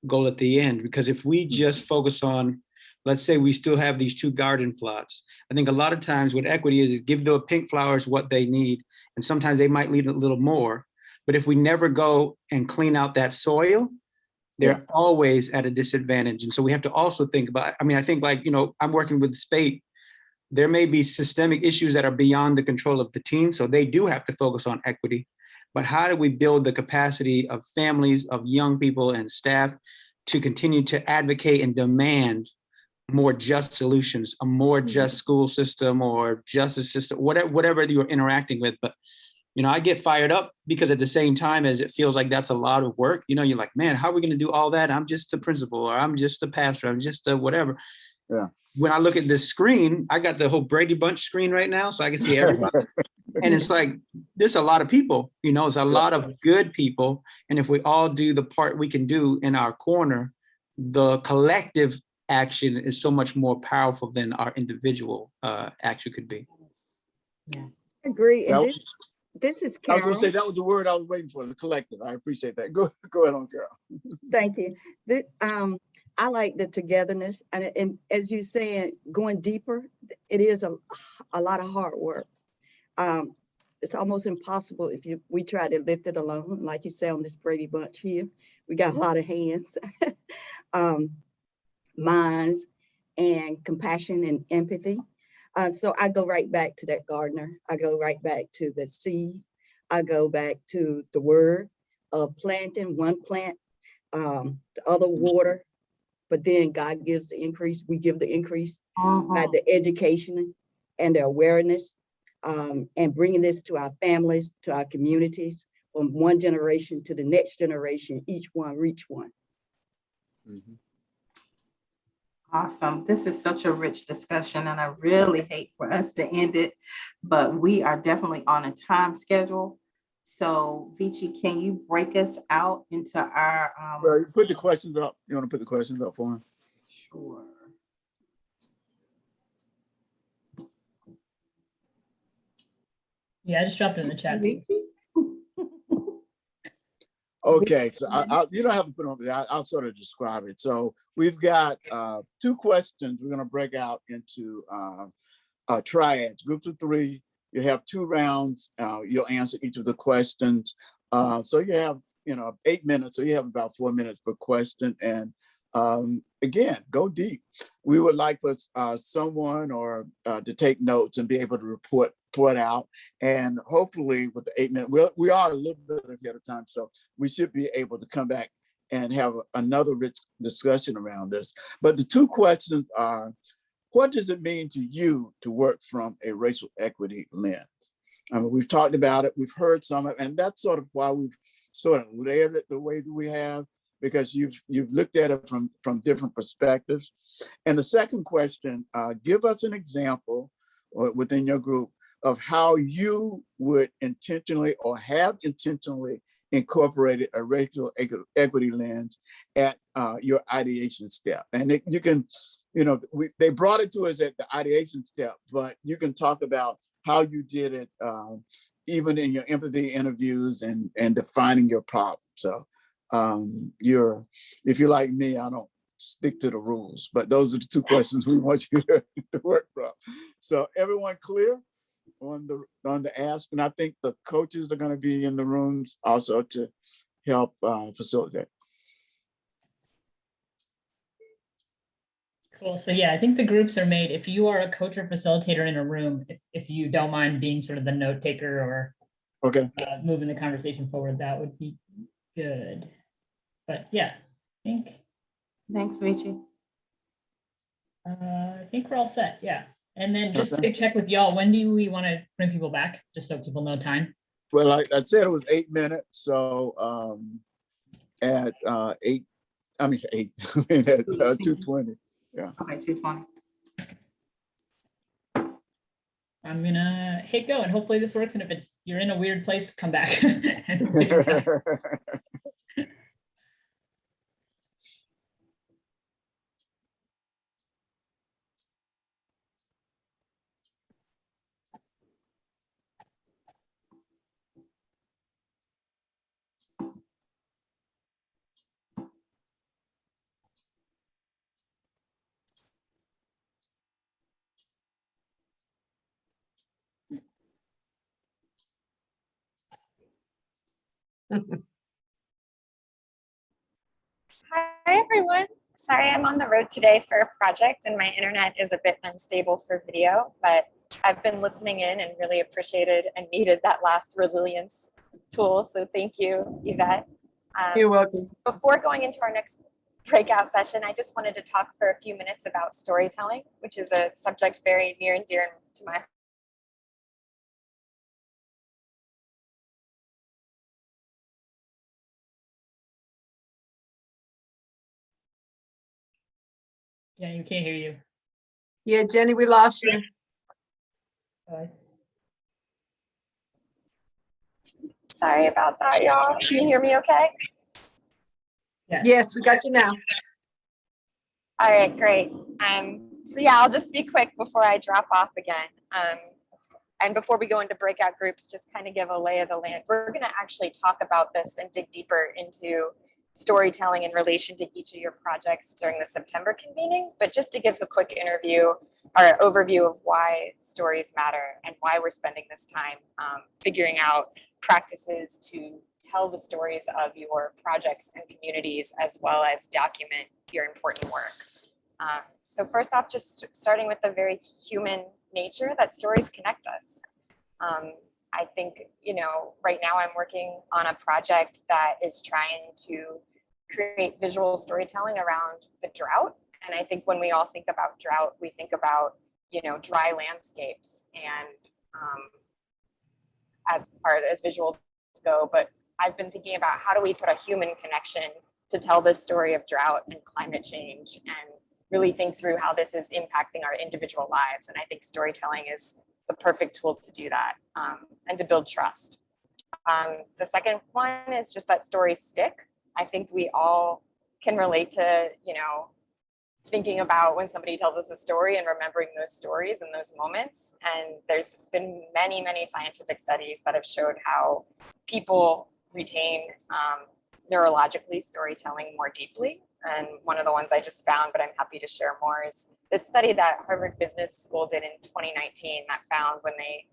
goal at the end. Because if we just focus on, let's say we still have these 2 garden plots, I think a lot of times what equity is give the pink flowers what they need, and sometimes they might need a little more. But if we never go and clean out that soil, they're always at a disadvantage. And so we have to also think about, I mean, I think, like, you know, I'm working with the state. There may be systemic issues that are beyond the control of the team. So they do have to focus on equity. But how do we build the capacity of families, of young people and staff to continue to advocate and demand more just solutions, a more just school system or justice system, whatever you're interacting with. But, you know, I get fired up because at the same time as it feels like that's a lot of work, you know, you're like, man, how are we going to do all that? I'm just the principal, or I'm just the pastor, I'm just the whatever. Yeah. When I look at this screen, I got the whole Brady Bunch screen right now, so I can see everybody. And it's like, there's a lot of people, it's a lot of good people. And if we all do the part we can do in our corner, the collective action is so much more powerful than our individual action could be. Yes. Agree. And this is I was Carol. gonna say that was the word I was waiting for, the collective. I appreciate that. Go ahead on, Carol. Thank you. I like the togetherness, and as you saying, going deeper, it is a lot of hard work. It's almost impossible if we try to lift it alone, like you say on this Brady Bunch here. We got a lot of hands, minds, and compassion and empathy. So I go right back to that gardener. I go right back to the seed. I go back to the word of planting one plant, the other water, but then God gives the increase. We give the increase by the education and the awareness, and bringing this to our families, to our communities, from one generation to the next generation, each one reach one. Awesome. This is such a rich discussion, and I really hate for us to end it, but we are definitely on a time schedule. So Vici, can you break us out into our Well, you put the questions up. You want to put the questions up for him? Sure. Yeah, I just dropped it in the chat too. Okay, so you don't have to put it on there. I'll sort of describe it. So we've got 2 questions. We're going to break out into triads, groups of 3. You have 2 rounds. You'll answer each of the questions. So you have 8 minutes. So you have about 4 minutes per question. And again, go deep. We would like for someone to take notes and be able to report out. And hopefully with the 8 minutes, we are a little bit ahead of time. So we should be able to come back and have another rich discussion around this. But the 2 questions are, what does it mean to you to work from a racial equity lens? I mean, we've talked about it, we've heard some of it, and that's sort of why we've sort of layered it the way that we have, because you've looked at it from different perspectives. And the second question, give us an example within your group of how you would intentionally or have intentionally incorporated a racial equity lens at your ideation step. And you can, they brought it to us at the ideation step, but you can talk about how you did it even in your empathy interviews and defining your problem. So if you're like me, I don't stick to the rules, but those are the 2 questions we want you to work from. So everyone clear on the ask? And I think the coaches are going to be in the rooms also to help facilitate. Cool. So yeah, I think the groups are made. If you are a coach or facilitator in a room, if you don't mind being sort of the note taker or moving the conversation forward, that would be good. But yeah, I think. Thanks, Vici. I think we're all set. Yeah. And then just to check with y'all, when do we want to bring people back? Just so people know time. Well, like I said, it was 8 minutes. So at 8, I mean 8, at 2:20. Yeah. Okay, 2:20. I'm gonna hit go, and hopefully this works. And if you're in a weird place, come back. Hi, everyone. Sorry, I'm on the road today for a project and my internet is a bit unstable for video, but I've been listening in and really appreciated and needed that last resilience tool. So thank you, Yvette. You're welcome. Before going into our next breakout session, I just wanted to talk for a few minutes about storytelling, which is a subject very near and dear to my heart. Yeah, you can't hear you. Yeah, Jenny, we lost you. Bye. Sorry about that, y'all. Can you hear me okay? Yes, we got you now. All right, great. So yeah, I'll just be quick before I drop off again. And before we go into breakout groups, just kind of give a lay of the land. We're going to actually talk about this and dig deeper into storytelling in relation to each of your projects during the September convening. But just to give a quick overview of why stories matter and why we're spending this time figuring out practices to tell the stories of your projects and communities, as well as document your important work. So first off, just starting with the very human nature that stories connect us. I think, right now I'm working on a project that is trying to create visual storytelling around the drought. And I think when we all think about drought, we think about, dry landscapes and as far as visuals go, but I've been thinking about how do we put a human connection to tell the story of drought and climate change and really think through how this is impacting our individual lives. And I think storytelling is the perfect tool to do that and to build trust. The second one is just that stories stick. I think we all can relate to, thinking about when somebody tells us a story and remembering those stories and those moments. And there's been many, many scientific studies that have showed how people retain neurologically storytelling more deeply. And one of the ones I just found, but I'm happy to share more, is this study that Harvard Business School did in 2019 that found when they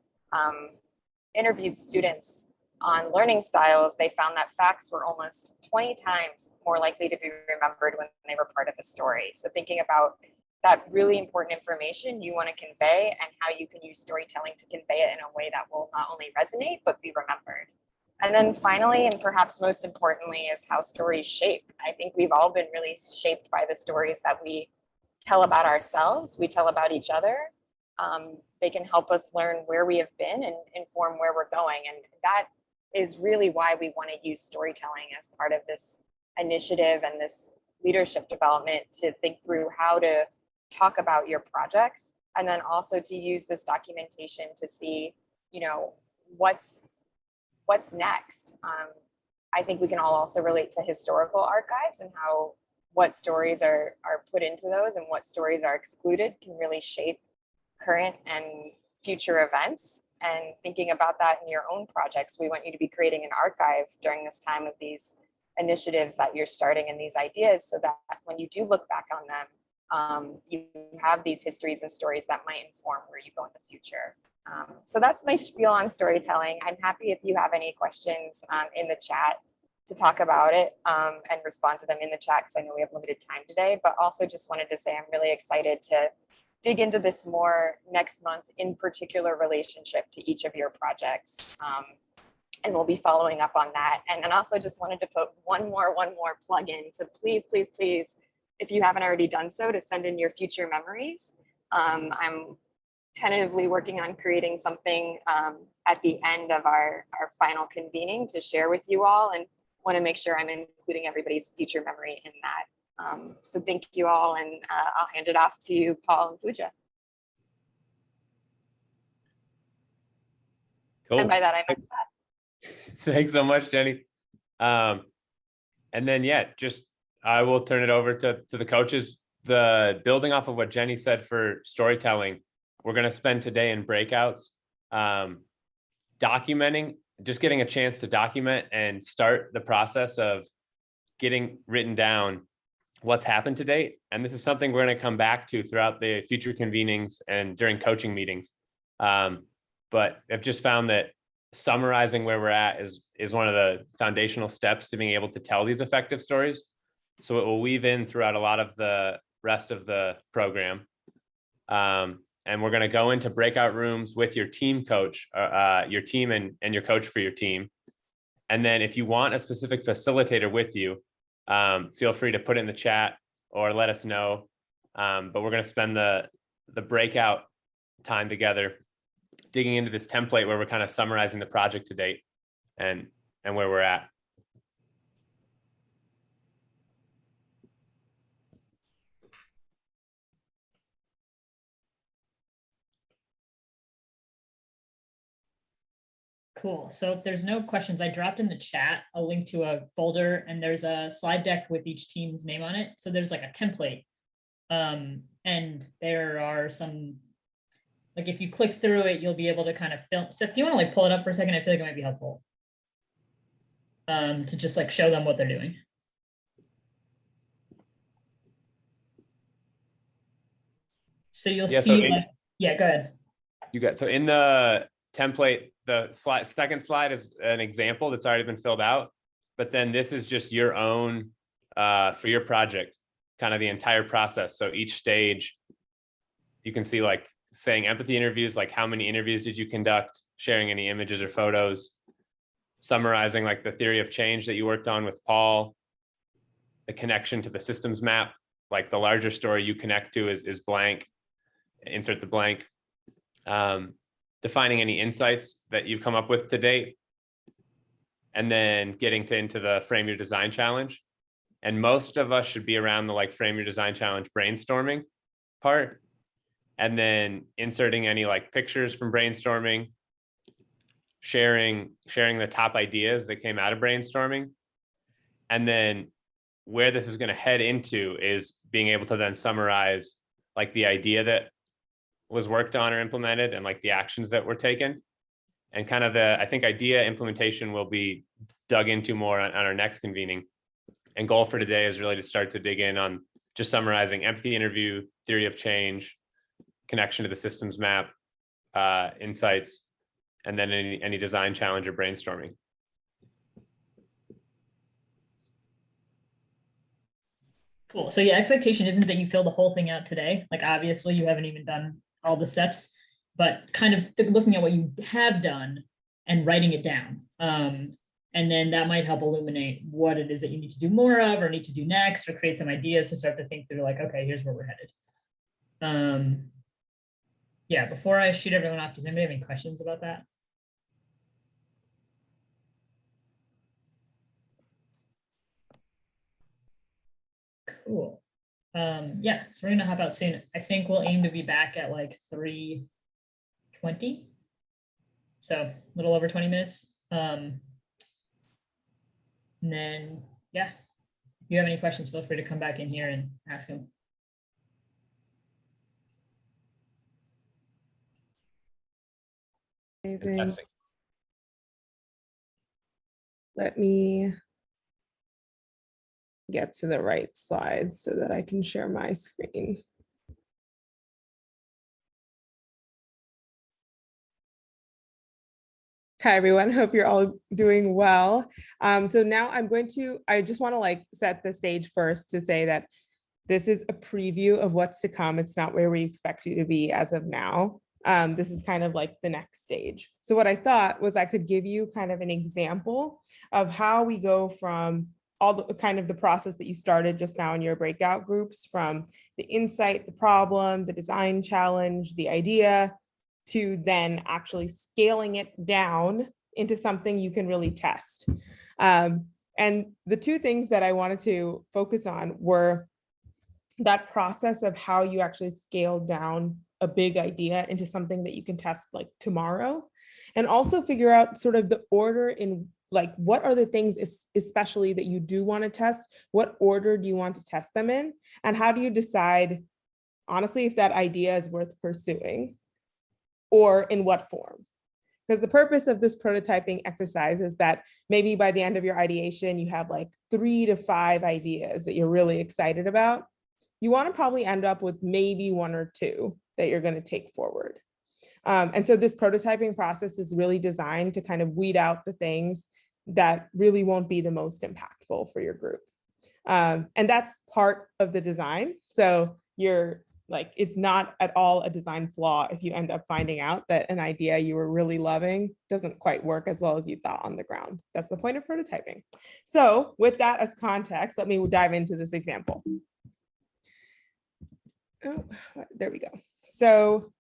interviewed students on learning styles, they found that facts were almost 20 times more likely to be remembered when they were part of a story. So thinking about that really important information you want to convey and how you can use storytelling to convey it in a way that will not only resonate, but be remembered. And then finally, and perhaps most importantly, is how stories shape. I think we've all been really shaped by the stories that we tell about ourselves, we tell about each other. They can help us learn where we have been and inform where we're going. And that is really why we want to use storytelling as part of this initiative and this leadership development, to think through how to talk about your projects, and then also to use this documentation to see, what's next. I think we can all also relate to historical archives and how what stories are put into those and what stories are excluded can really shape current and future events. And thinking about that in your own projects, we want you to be creating an archive during this time of these initiatives that you're starting and these ideas, so that when you do look back on them, you have these histories and stories that might inform where you go in the future. So that's my spiel on storytelling. I'm happy if you have any questions in the chat to talk about it and respond to them in the chat, because I know we have limited time today, but also just wanted to say I'm really excited to dig into this more next month, in particular relationship to each of your projects. And we'll be following up on that. And then also just wanted to put one more plug in. So please, please, please, if you haven't already done so, to send in your future memories. I'm tentatively working on creating something at the end of our final convening to share with you all, and want to make sure I'm including everybody's future memory in that. So thank you all, and I'll hand it off to Paul and Pooja. Cool. And by that, I meant Seth. Thanks so much, Jenny. And then, I will turn it over to the coaches. The building off of what Jenny said for storytelling, we're going to spend today in breakouts, documenting, just getting a chance to document and start the process of getting written down what's happened to date. And this is something we're going to come back to throughout the future convenings and during coaching meetings. But I've just found that summarizing where we're at is one of the foundational steps to being able to tell these effective stories. So it will weave in throughout a lot of the rest of the program. And we're going to go into breakout rooms with your team coach, your team and your coach for your team. And then if you want a specific facilitator with you, feel free to put it in the chat or let us know. But we're going to spend the breakout time together digging into this template where we're kind of summarizing the project to date and where we're at. Cool. So if there's no questions, I dropped in the chat a link to a folder, and there's a slide deck with each team's name on it. So there's like a template. And there are some, like if you click through it, you'll be able to kind of film. Seth, do you want to like pull it up for a second? I feel like it might be helpful. To just like show them what they're doing. So you'll see, yeah, go ahead. You got, so in the template, the second slide is an example that's already been filled out, but then this is just your own, for your project, kind of the entire process. So each stage, you can see like saying empathy interviews, like how many interviews did you conduct, sharing any images or photos, summarizing like the theory of change that you worked on with Paul, the connection to the systems map, like the larger story you connect to is blank, insert the blank. Defining any insights that you've come up with to date, and then getting into the frame your design challenge. And most of us should be around the like frame your design challenge brainstorming part, and then inserting any like pictures from brainstorming, sharing the top ideas that came out of brainstorming. And then where this is going to head into is being able to then summarize like the idea that was worked on or implemented and like the actions that were taken. And kind of I think idea implementation will be dug into more on our next convening. And goal for today is really to start to dig in on just summarizing empathy interview, theory of change, connection to the systems map, insights, and then any design challenge or brainstorming. Cool. So yeah, expectation isn't that you fill the whole thing out today. Like obviously you haven't even done all the steps, but kind of looking at what you have done and writing it down. And then that might help illuminate what it is that you need to do more of or need to do next, or create some ideas to start to think through like, okay, here's where we're headed. Yeah, before I shoot everyone off, does anybody have any questions about that? Cool. Yeah, so we're gonna hop out soon. I think we'll aim to be back at like 3:20. So a little over 20 minutes. And then, yeah, if you have any questions, feel free to come back in here and ask them. Amazing. Fantastic. Let me get to the right slide so that I can share my screen. Hi, everyone. Hope you're all doing well. So now I just want to like set the stage first to say that this is a preview of what's to come. It's not where we expect you to be as of now. This is kind of like the next stage. So what I thought was I could give you kind of an example of how we go from all the kind of the process that you started just now in your breakout groups, from the insight, the problem, the design challenge, the idea, to then actually scaling it down into something you can really test. And the two things that I wanted to focus on were that process of how you actually scale down a big idea into something that you can test like tomorrow, and also figure out sort of the order in like, what are the things especially that you do want to test? What order do you want to test them in? And how do you decide, honestly, if that idea is worth pursuing or in what form? Because the purpose of this prototyping exercise is that maybe by the end of your ideation, you have like 3 to 5 ideas that you're really excited about. You want to probably end up with maybe 1 or 2 that you're going to take forward. And so this prototyping process is really designed to kind of weed out the things that really won't be the most impactful for your group. And that's part of the design. So you're like, it's not at all a design flaw if you end up finding out that an idea you were really loving doesn't quite work as well as you thought on the ground. That's the point of prototyping. So with that as context, let me dive into this example. Oh, there we go. So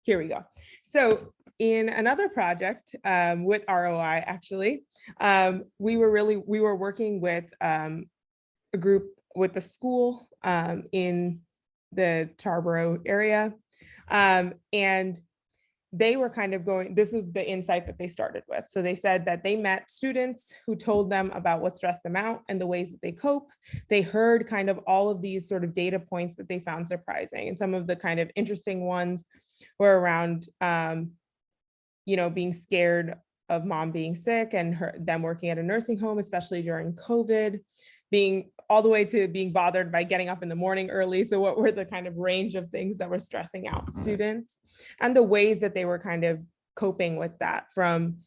here we go. So in another project with ROI, actually, we were working with a group with the school in the Tarboro area. And they were kind of going, this was the insight that they started with. So they said that they met students who told them about what stressed them out and the ways that they cope. They heard kind of all of these sort of data points that they found surprising. And some of the kind of interesting ones were around, being scared of mom being sick and them working at a nursing home, especially during COVID, being all the way to being bothered by getting up in the morning early. So what were the kind of range of things that were stressing out students, and the ways that they were kind of coping with that, from,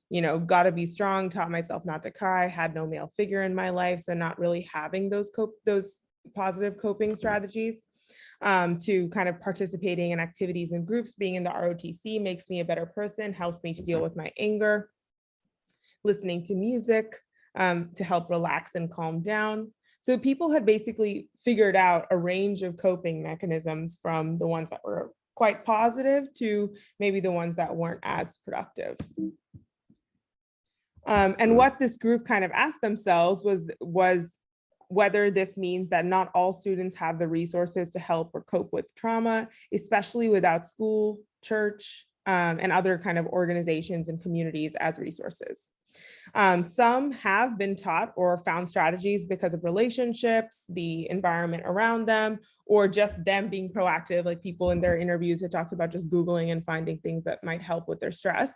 gotta be strong, taught myself not to cry, had no male figure in my life, so not really having those positive coping strategies, to kind of participating in activities and groups. Being in the ROTC makes me a better person, helps me to deal with my anger, listening to music to help relax and calm down. So people had basically figured out a range of coping mechanisms, from the ones that were quite positive to maybe the ones that weren't as productive. And what this group kind of asked themselves was whether this means that not all students have the resources to help or cope with trauma, especially without school, church, and other kind of organizations and communities as resources. Some have been taught or found strategies because of relationships, the environment around them, or just them being proactive. Like people in their interviews had talked about just Googling and finding things that might help with their stress.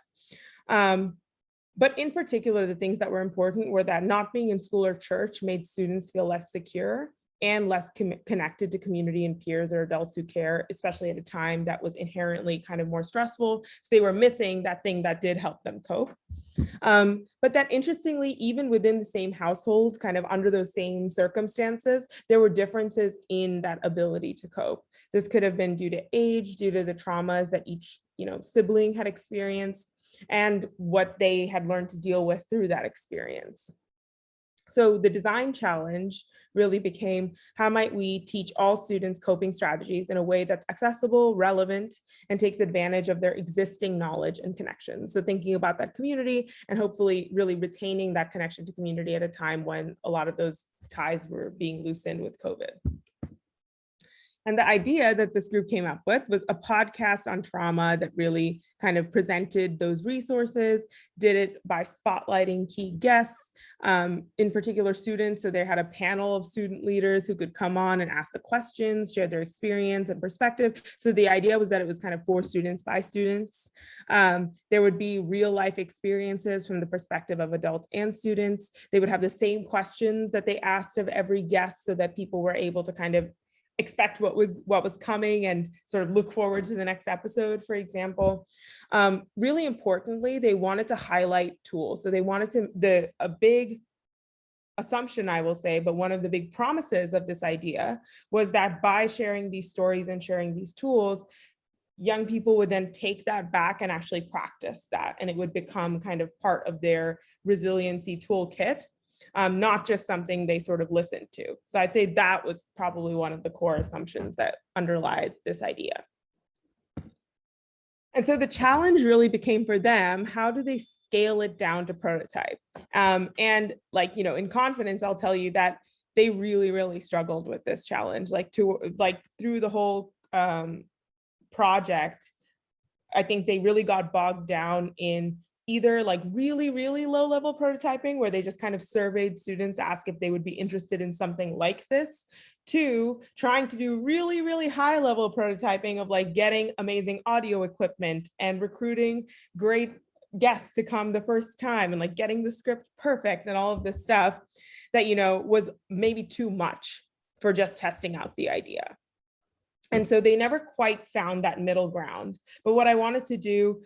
But in particular, the things that were important were that not being in school or church made students feel less secure and less connected to community and peers or adults who care, especially at a time that was inherently kind of more stressful. So they were missing that thing that did help them cope. But that interestingly, even within the same household, kind of under those same circumstances, there were differences in that ability to cope. This could have been due to age, due to the traumas that each sibling had experienced, and what they had learned to deal with through that experience. So the design challenge really became, how might we teach all students coping strategies in a way that's accessible, relevant, and takes advantage of their existing knowledge and connections? So thinking about that community and hopefully really retaining that connection to community at a time when a lot of those ties were being loosened with COVID. And the idea that this group came up with was a podcast on trauma that really kind of presented those resources, did it by spotlighting key guests, in particular students. So they had a panel of student leaders who could come on and ask the questions, share their experience and perspective. So the idea was that it was kind of for students by students. There would be real life experiences from the perspective of adults and students. They would have the same questions that they asked of every guest, so that people were able to kind of expect what was coming and sort of look forward to the next episode, for example. Really importantly, they wanted to highlight tools. So they wanted a big assumption, I will say, but one of the big promises of this idea was that by sharing these stories and sharing these tools, young people would then take that back and actually practice that, and it would become kind of part of their resiliency toolkit. Not just something they sort of listened to. So I'd say that was probably one of the core assumptions that underlied this idea. And so the challenge really became for them, how do they scale it down to prototype? And in confidence, I'll tell you that they really, really struggled with this challenge. Through the whole project, I think they really got bogged down in either really, really low level prototyping, where they just kind of surveyed students, asked if they would be interested in something like this, to trying to do really, really high level prototyping of getting amazing audio equipment and recruiting great guests to come the first time and getting the script perfect and all of this stuff that, was maybe too much for just testing out the idea. And so they never quite found that middle ground. But what I wanted to do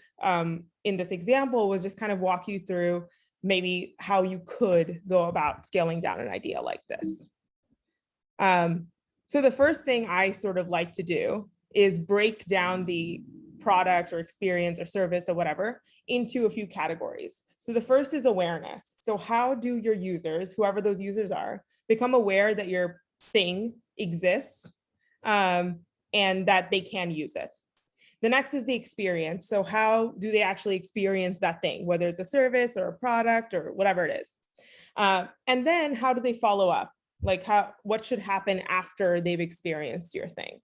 in this example was just kind of walk you through maybe how you could go about scaling down an idea like this. So the first thing I sort of like to do is break down the product or experience or service or whatever into a few categories. So the first is awareness. So how do your users, whoever those users are, become aware that your thing exists and that they can use it? The next is the experience. So how do they actually experience that thing, whether it's a service or a product or whatever it is? And then how do they follow up? What should happen after they've experienced your thing?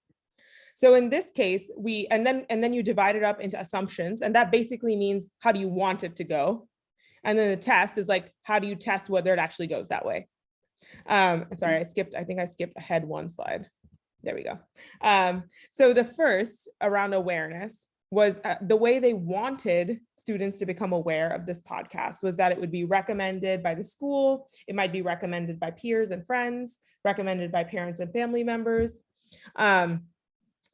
So in this case, and then you divide it up into assumptions, and that basically means how do you want it to go? And then the test is like, how do you test whether it actually goes that way? Sorry, I think I skipped ahead one slide. There we go. So the first around awareness was the way they wanted students to become aware of this podcast was that it would be recommended by the school. It might be recommended by peers and friends, recommended by parents and family members.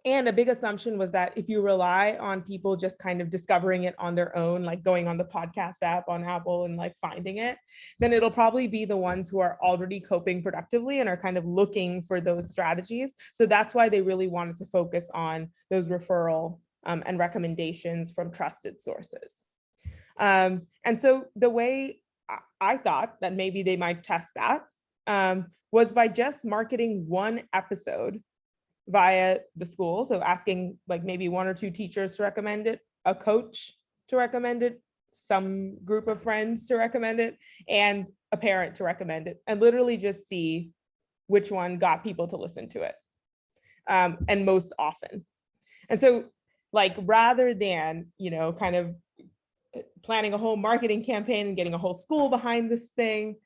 And a big assumption was that if you rely on people just kind of discovering it on their own, like going on the podcast app on Apple and like finding it, then it'll probably be the ones who are already coping productively and are kind of looking for those strategies. So that's why they really wanted to focus on those referral and recommendations from trusted sources. And so the way I thought that maybe they might test that was by just marketing one episode via the school. So asking like maybe one or two teachers to recommend it, a coach to recommend it, some group of friends to recommend it, and a parent to recommend it, and literally just see which one got people to listen to it, and most often. And so like, rather than, kind of planning a whole marketing campaign and getting a whole school behind this thing,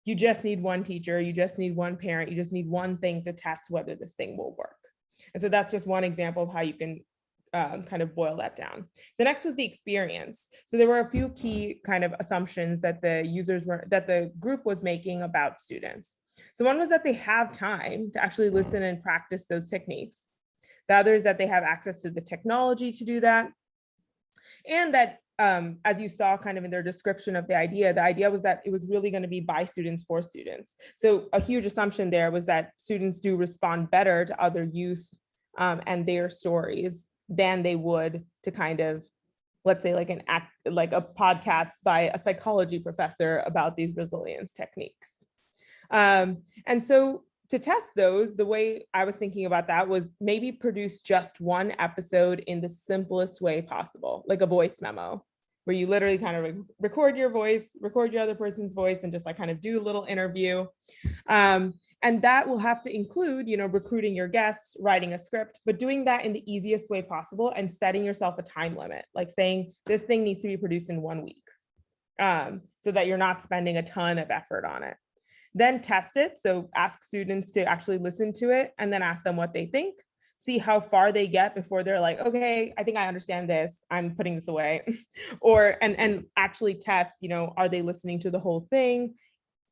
you just need one teacher, you just need one parent, you just need one thing to test whether this thing will work. And so that's just one example of how you can kind of boil that down. The next was the experience. So there were a few key kind of assumptions that the group was making about students. So one was that they have time to actually listen and practice those techniques. The other is that they have access to the technology to do that. And that as you saw kind of in their description of the idea was that it was really going to be by students for students. So a huge assumption there was that students do respond better to other youth and their stories than they would to kind of, let's say like a podcast by a psychology professor about these resilience techniques. And so to test those, the way I was thinking about that was maybe produce just one episode in the simplest way possible, like a voice memo, where you literally kind of record your voice, record your other person's voice, and just like kind of do a little interview. And that will have to include, recruiting your guests, writing a script, but doing that in the easiest way possible and setting yourself a time limit, like saying this thing needs to be produced in 1 week, so that you're not spending a ton of effort on it. Then test it. So ask students to actually listen to it and then ask them what they think. See how far they get before they're like, okay, I think I understand this, I'm putting this away. and actually test, are they listening to the whole thing?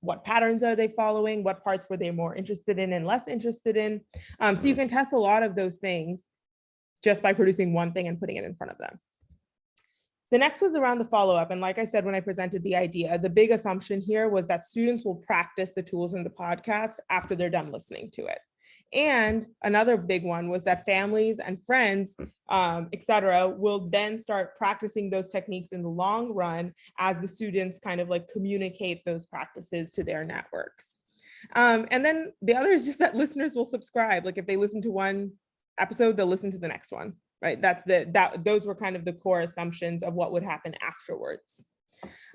What patterns are they following? What parts were they more interested in and less interested in? So you can test a lot of those things just by producing one thing and putting it in front of them. The next was around the follow-up. And like I said, when I presented the idea, the big assumption here was that students will practice the tools in the podcast after they're done listening to it. And another big one was that families and friends, et cetera, will then start practicing those techniques in the long run as the students kind of like communicate those practices to their networks. And then the other is just that listeners will subscribe. Like if they listen to one episode, they'll listen to the next one. Right, those were kind of the core assumptions of what would happen afterwards.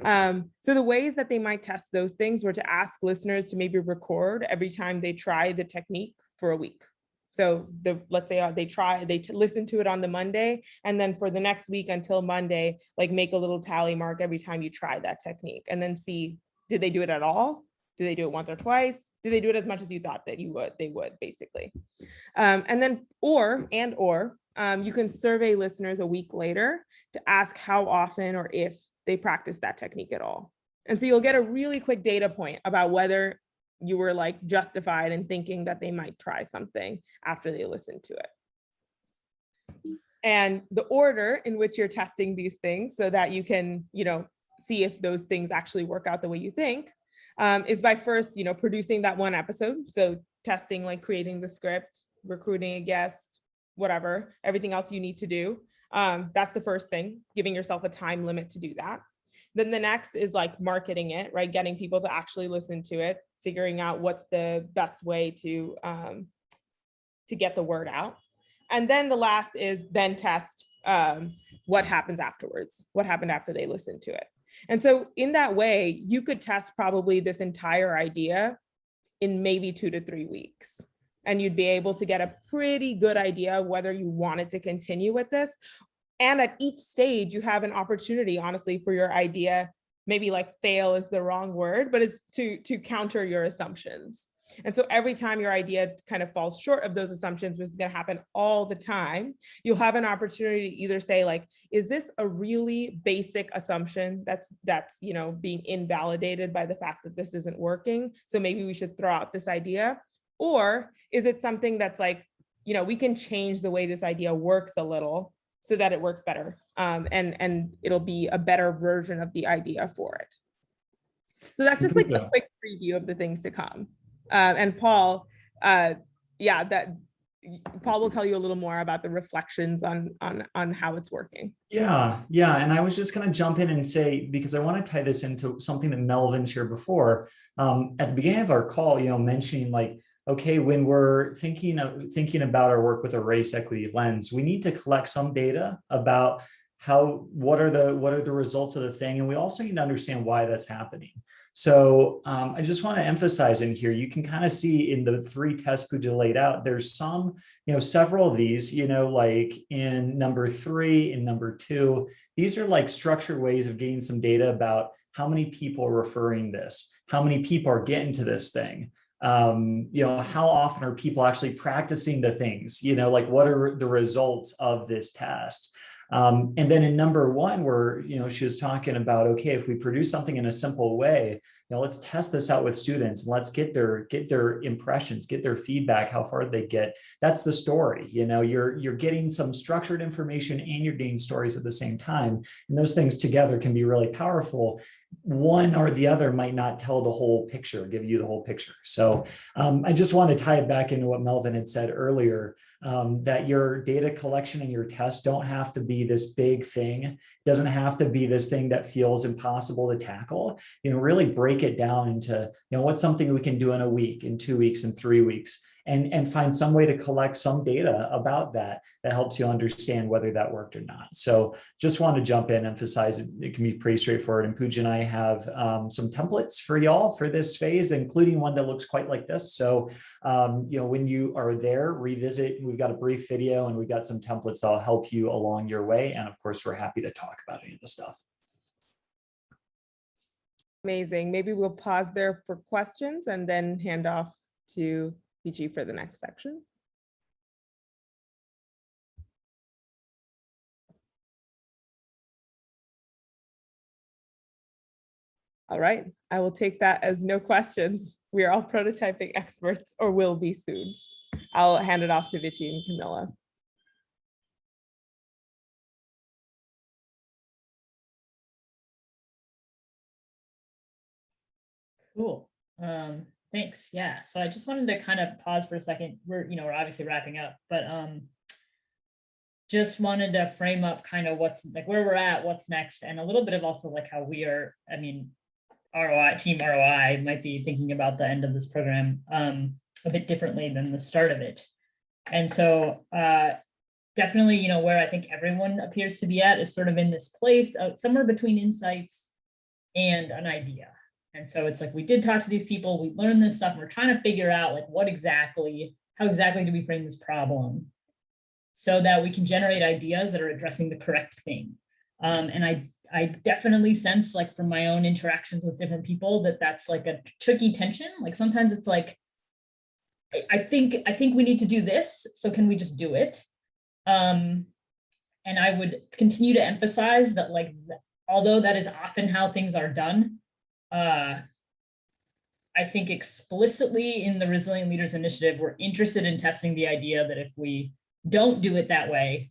So the ways that they might test those things were to ask listeners to maybe record every time they try the technique for a week. So let's say they listen to it on the Monday, and then for the next week until Monday, like make a little tally mark every time you try that technique, and then see, did they do it at all? Did they do it once or twice? Did they do it as much as you thought that they would basically? And then you can survey listeners a week later to ask how often or if they practice that technique at all. And so you'll get a really quick data point about whether you were like justified in thinking that they might try something after they listen to it. And the order in which you're testing these things so that you can, see if those things actually work out the way you think, is by first, producing that one episode. So testing, like creating the script, recruiting a guest, whatever, everything else you need to do. That's the first thing, giving yourself a time limit to do that. Then the next is like marketing it, right? Getting people to actually listen to it, figuring out what's the best way to get the word out. And then the last is then test what happens afterwards, what happened after they listen to it. And so in that way, you could test probably this entire idea in maybe 2 to 3 weeks. and you'd be able to get a pretty good idea of whether you wanted to continue with this. And at each stage, you have an opportunity, honestly, for your idea, maybe like fail is the wrong word, but it's to counter your assumptions. And so every time your idea kind of falls short of those assumptions, which is going to happen all the time, you'll have an opportunity to either say like, is this a really basic assumption that's being invalidated by the fact that this isn't working? So maybe we should throw out this idea. Or is it something that's like, we can change the way this idea works a little so that it works better, and it'll be a better version of the idea for it. So that's just like a quick preview of the things to come. And Paul, Paul will tell you a little more about the reflections on how it's working. Yeah. And I was just going to jump in and say, because I want to tie this into something that Melvin shared before, at the beginning of our call, mentioning like, okay, when we're thinking about our work with a race equity lens, we need to collect some data about what are the results of the thing, and we also need to understand why that's happening. So I just want to emphasize in here, you can kind of see in the 3 tests Pooja laid out, there's some, several of these, like in number 3 and number 2, these are like structured ways of getting some data about how many people are referring this, how many people are getting to this thing. How often are people actually practicing the things, like what are the results of this test? And then in number 1, where, she was talking about, okay, if we produce something in a simple way, let's test this out with students and let's get their impressions, get their feedback, how far they get. That's the story. You're getting some structured information and you're getting stories at the same time. And those things together can be really powerful. One or the other might not tell the whole picture, give you the whole picture. So I just want to tie it back into what Melvin had said earlier, that your data collection and your tests don't have to be this big thing. It doesn't have to be this thing that feels impossible to tackle. Really break it down into, what's something we can do in a week, in 2 weeks, in 3 weeks, and find some way to collect some data about that helps you understand whether that worked or not. So just want to jump in, emphasize it can be pretty straightforward. And Pooja and I have some templates for y'all for this phase, including one that looks quite like this. So, when you are there, revisit, we've got a brief video and we've got some templates that'll help you along your way. And of course, we're happy to talk about any of the stuff. Amazing. Maybe we'll pause there for questions and then hand off to PG for the next section. All right, I will take that as no questions. We are all prototyping experts, or will be soon. I'll hand it off to Vichy and Camilla. Cool. Thanks. Yeah. So I just wanted to kind of pause for a second. We're obviously wrapping up, but just wanted to frame up kind of what's like where we're at, what's next, and a little bit of also like how we are, ROI, team ROI might be thinking about the end of this program a bit differently than the start of it. And so definitely, where I think everyone appears to be at is sort of in this place somewhere between insights and an idea. And so it's like, we did talk to these people, we learned this stuff, and we're trying to figure out like how exactly do we frame this problem so that we can generate ideas that are addressing the correct thing. And I definitely sense, like from my own interactions with different people, that's like a tricky tension. Like sometimes it's like, I think we need to do this, so can we just do it? And I would continue to emphasize that, like, although that is often how things are done, I think explicitly in the Resilient Leaders Initiative, we're interested in testing the idea that if we don't do it that way,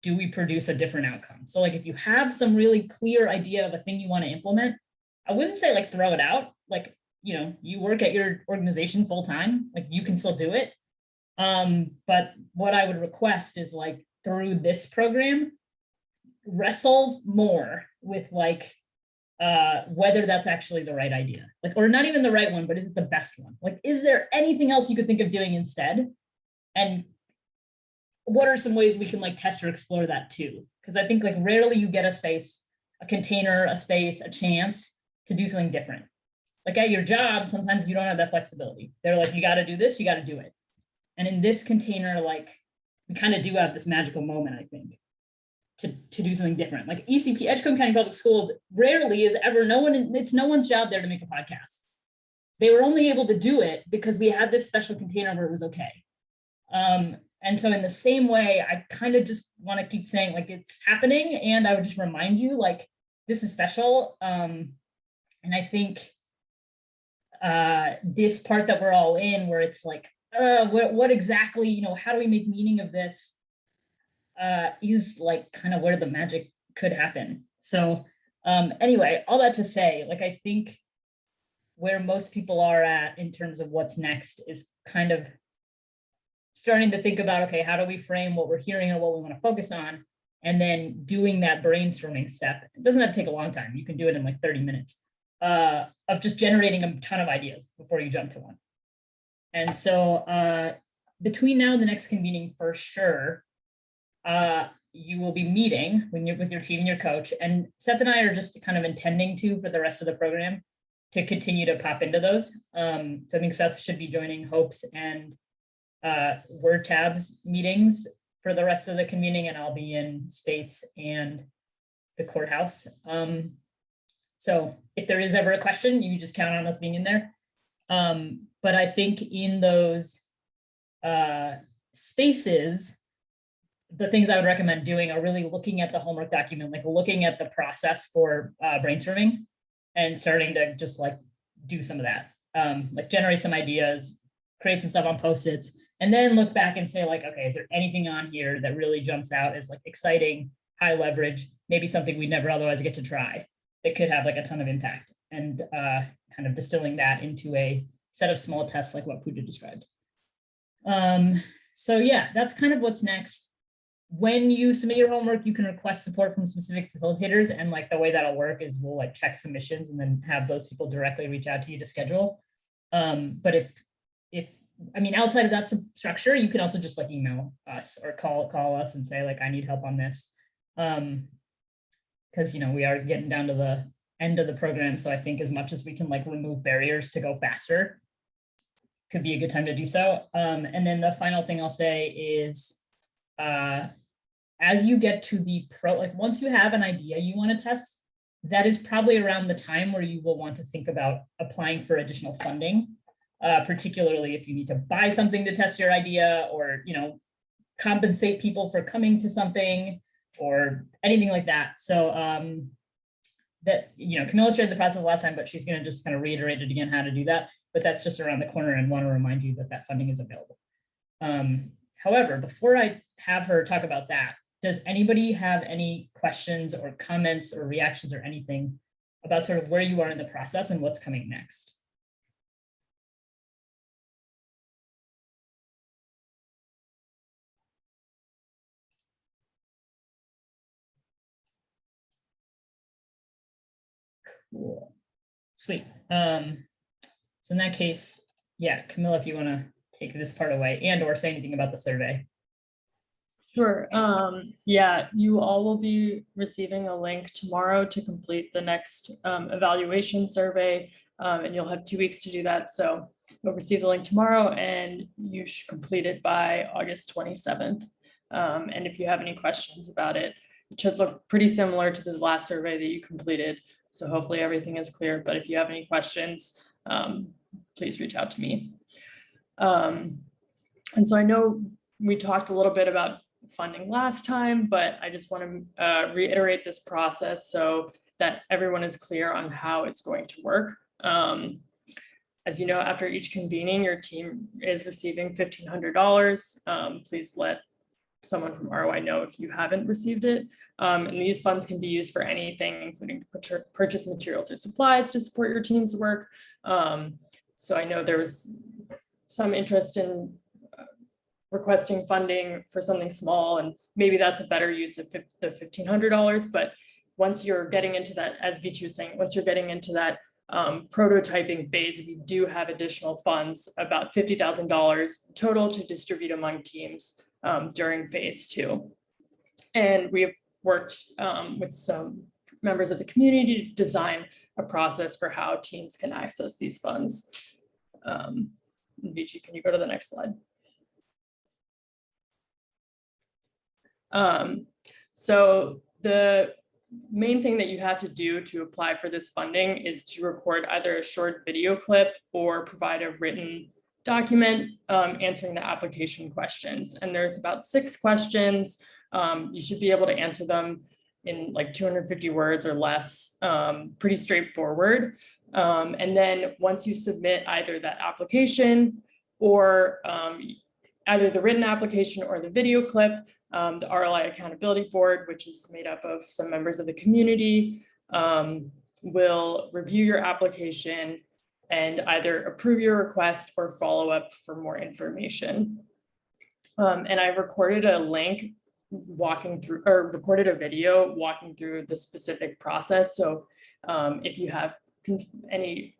do we produce a different outcome? So like if you have some really clear idea of a thing you want to implement, I wouldn't say like throw it out. Like, you work at your organization full time, like you can still do it. But what I would request is like through this program, wrestle more with like whether that's actually the right idea, like, or not even the right one, but is it the best one? Like, is there anything else you could think of doing instead? And what are some ways we can like test or explore that too? Because I think like rarely you get a space, a container, a space, a chance to do something different. Like at your job, sometimes you don't have that flexibility. They're like, you got to do this, you got to do it. And in this container, like we kind of do have this magical moment, I think, to do something different. Like ECP, Edgecombe County Public Schools, rarely is ever, it's no one's job there to make a podcast. They were only able to do it because we had this special container where it was okay. And so in the same way, I kind of just want to keep saying like it's happening, and I would just remind you like this is special. And I think this part that we're all in, where it's like, what exactly, you know, how do we make meaning of this? Is like kind of where the magic could happen. So anyway, all that to say, like I think where most people are at in terms of what's next is kind of starting to think about, okay, how do we frame what we're hearing and what we want to focus on? And then doing that brainstorming step. It doesn't have to take a long time. You can do it in like 30 minutes of just generating a ton of ideas before you jump to one. And so between now and the next convening, for sure, you will be meeting with your team and your coach. And Seth and I are just kind of intending to, for the rest of the program, to continue to pop into those. So I think Seth should be joining Hope's and Word Tabs meetings for the rest of the convening, and I'll be in Spates and the courthouse. So if there is ever a question, you just count on us being in there. But I think in those spaces, the things I would recommend doing are really looking at the homework document, like looking at the process for brainstorming and starting to just like do some of that, like generate some ideas, create some stuff on Post-its, and then look back and say like, okay, is there anything on here that really jumps out as like exciting, high leverage, maybe something we'd never otherwise get to try that could have like a ton of impact, and kind of distilling that into a set of small tests like what Pooja described. So yeah, that's kind of what's next. When you submit your homework, you can request support from specific facilitators, and like the way that'll work is we'll like check submissions and then have those people directly reach out to you to schedule. But if I mean, outside of that structure, you can also just like email us or call us and say like, I need help on this. Because, you know, we are getting down to the end of the program. So I think as much as we can like remove barriers to go faster, could be a good time to do so. And then the final thing I'll say is, as you get to the like once you have an idea you want to test, that is probably around the time where you will want to think about applying for additional funding, particularly if you need to buy something to test your idea, or, you know, compensate people for coming to something or anything like that. So that, you know, Camilla shared the process last time, but she's going to just kind of reiterate it again, how to do that. But that's just around the corner, and want to remind you that that funding is available. However, before I have her talk about that, does anybody have any questions or comments or reactions or anything about sort of where you are in the process and what's coming next? Cool. Sweet. So in that case, yeah, Camilla, if you want to take this part away and or say anything about the survey. Sure. Yeah, you all will be receiving a link tomorrow to complete the next evaluation survey, and you'll have 2 weeks to do that. So you'll receive the link tomorrow, and you should complete it by August 27th. And if you have any questions about it, it should look pretty similar to the last survey that you completed. So hopefully everything is clear. But if you have any questions, please reach out to me. And so I know we talked a little bit about funding last time, but I just want to reiterate this process so that everyone is clear on how it's going to work. As you know, after each convening, your team is receiving $1,500. Please let someone from ROI know if you haven't received it. And these funds can be used for anything, including to purchase materials or supplies to support your team's work. So I know there was some interest in requesting funding for something small, and maybe that's a better use of the $1,500. But once you're getting into that, as Vici was saying, once you're getting into that prototyping phase, we do have additional funds, about $50,000 total to distribute among teams during phase 2. And we have worked with some members of the community to design a process for how teams can access these funds. Vici, can you go to the next slide? So the main thing that you have to do to apply for this funding is to record either a short video clip or provide a written document answering the application questions. And there's about 6 questions. You should be able to answer them in like 250 words or less, pretty straightforward. And then once you submit either that application or either the written application or the video clip, the ROI Accountability Board, which is made up of some members of the community, will review your application and either approve your request or follow up for more information. And I've recorded a link walking through, or recorded a video walking through the specific process. So if you have any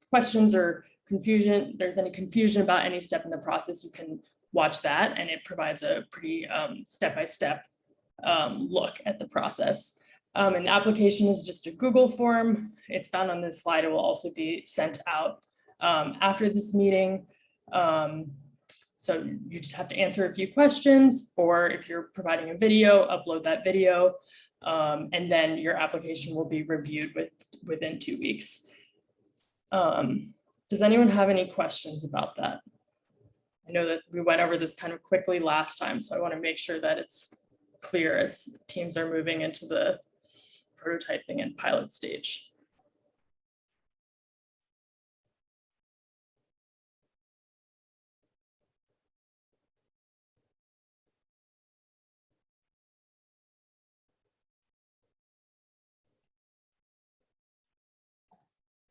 questions or confusion, there's any confusion about any step in the process, you can watch that, and it provides a pretty step-by-step look at the process. And the application is just a Google form. It's found on this slide. It will also be sent out after this meeting. So you just have to answer a few questions, or if you're providing a video, upload that video, and then your application will be reviewed within 2 weeks. Does anyone have any questions about that? I know that we went over this kind of quickly last time, so I want to make sure that it's clear as teams are moving into the prototyping and pilot stage.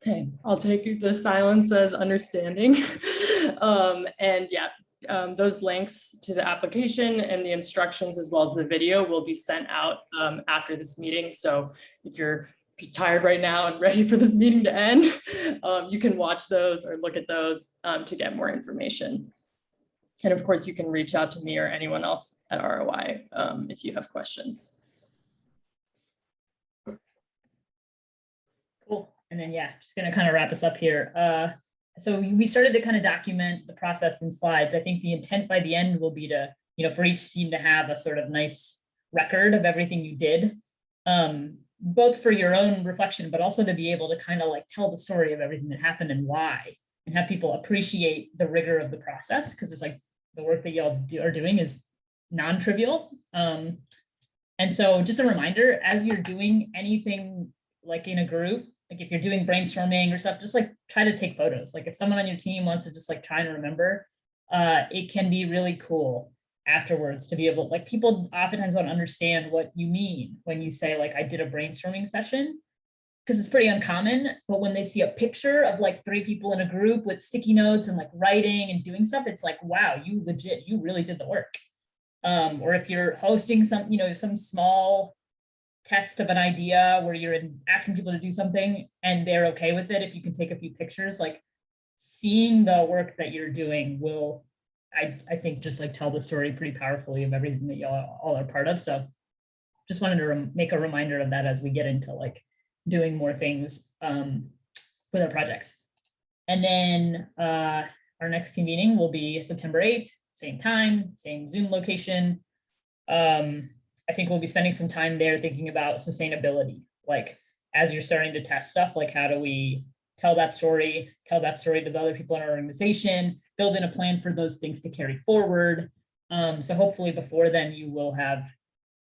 Okay, I'll take the silence as understanding. And yeah, those links to the application and the instructions as well as the video will be sent out after this meeting. So if you're just tired right now and ready for this meeting to end, you can watch those or look at those to get more information. And of course, you can reach out to me or anyone else at ROI if you have questions. Cool. And then, yeah, just going to kind of wrap us up here. So we started to kind of document the process in slides. I think the intent by the end will be to, for each team to have a sort of nice record of everything you did, both for your own reflection, but also to be able to kind of like tell the story of everything that happened and why, and have people appreciate the rigor of the process, because it's like the work that y'all are doing is non-trivial. And so just a reminder, as you're doing anything like in a group, like if you're doing brainstorming or stuff, just like try to take photos. Like if someone on your team wants to just like try and remember, it can be really cool afterwards to be able, like people oftentimes don't understand what you mean when you say like, I did a brainstorming session, because it's pretty uncommon. But when they see a picture of like 3 people in a group with sticky notes and like writing and doing stuff, it's like, wow, you really did the work. Or if you're hosting some, some small test of an idea where you're asking people to do something and they're okay with it, if you can take a few pictures, like seeing the work that you're doing will, I think, just like tell the story pretty powerfully of everything that y'all all are part of. So just wanted to make a reminder of that as we get into like doing more things with our projects. And then our next convening will be September 8th, same time, same Zoom location. I think we'll be spending some time there thinking about sustainability. Like as you're starting to test stuff, like how do we tell that story to the other people in our organization, build in a plan for those things to carry forward. So hopefully before then you will have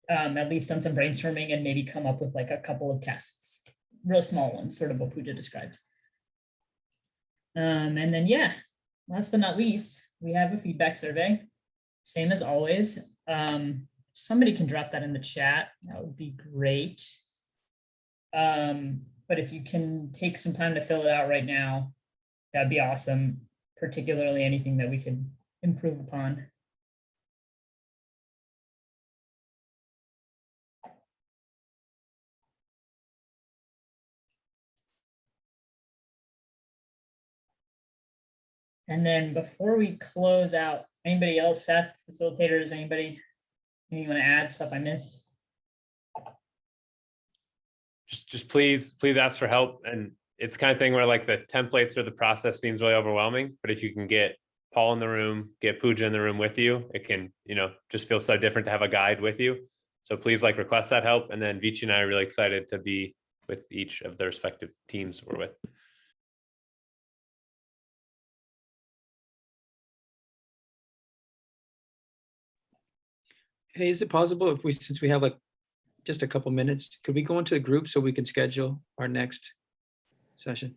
at least done some brainstorming and maybe come up with like a couple of tests, real small ones, sort of what Pooja described. And then, yeah, last but not least, we have a feedback survey, same as always. Somebody can drop that in the chat. That would be great. But if you can take some time to fill it out right now, that'd be awesome, particularly anything that we could improve upon. And then before we close out, anybody else, Seth, facilitators, anybody you want to add, stuff I missed? Just please ask for help. And it's the kind of thing where like the templates or the process seems really overwhelming, but if you can get Paul in the room, get Pooja in the room with you. It can, just feel so different to have a guide with you. So please request that help. And then Vici and I are really excited to be with each of the respective teams we're with. Hey, is it possible if since we have just a couple minutes, could we go into a group so we can schedule our next session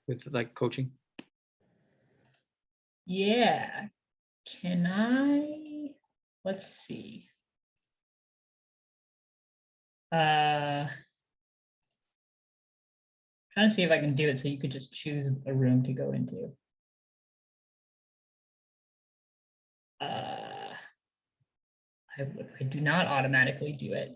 with coaching? Yeah. Can I? Let's see. Trying to see if I can do it so you could just choose a room to go into. I do not automatically do it.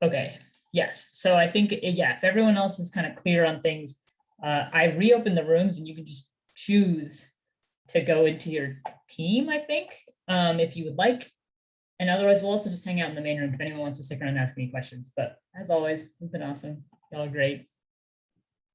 Okay, yes. So I think, yeah, if everyone else is kind of clear on things, I reopen the rooms and you can just choose to go into your team, I think, if you would like. And otherwise, we'll also just hang out in the main room if anyone wants to stick around and ask me questions. But as always, it's been awesome. Y'all are great.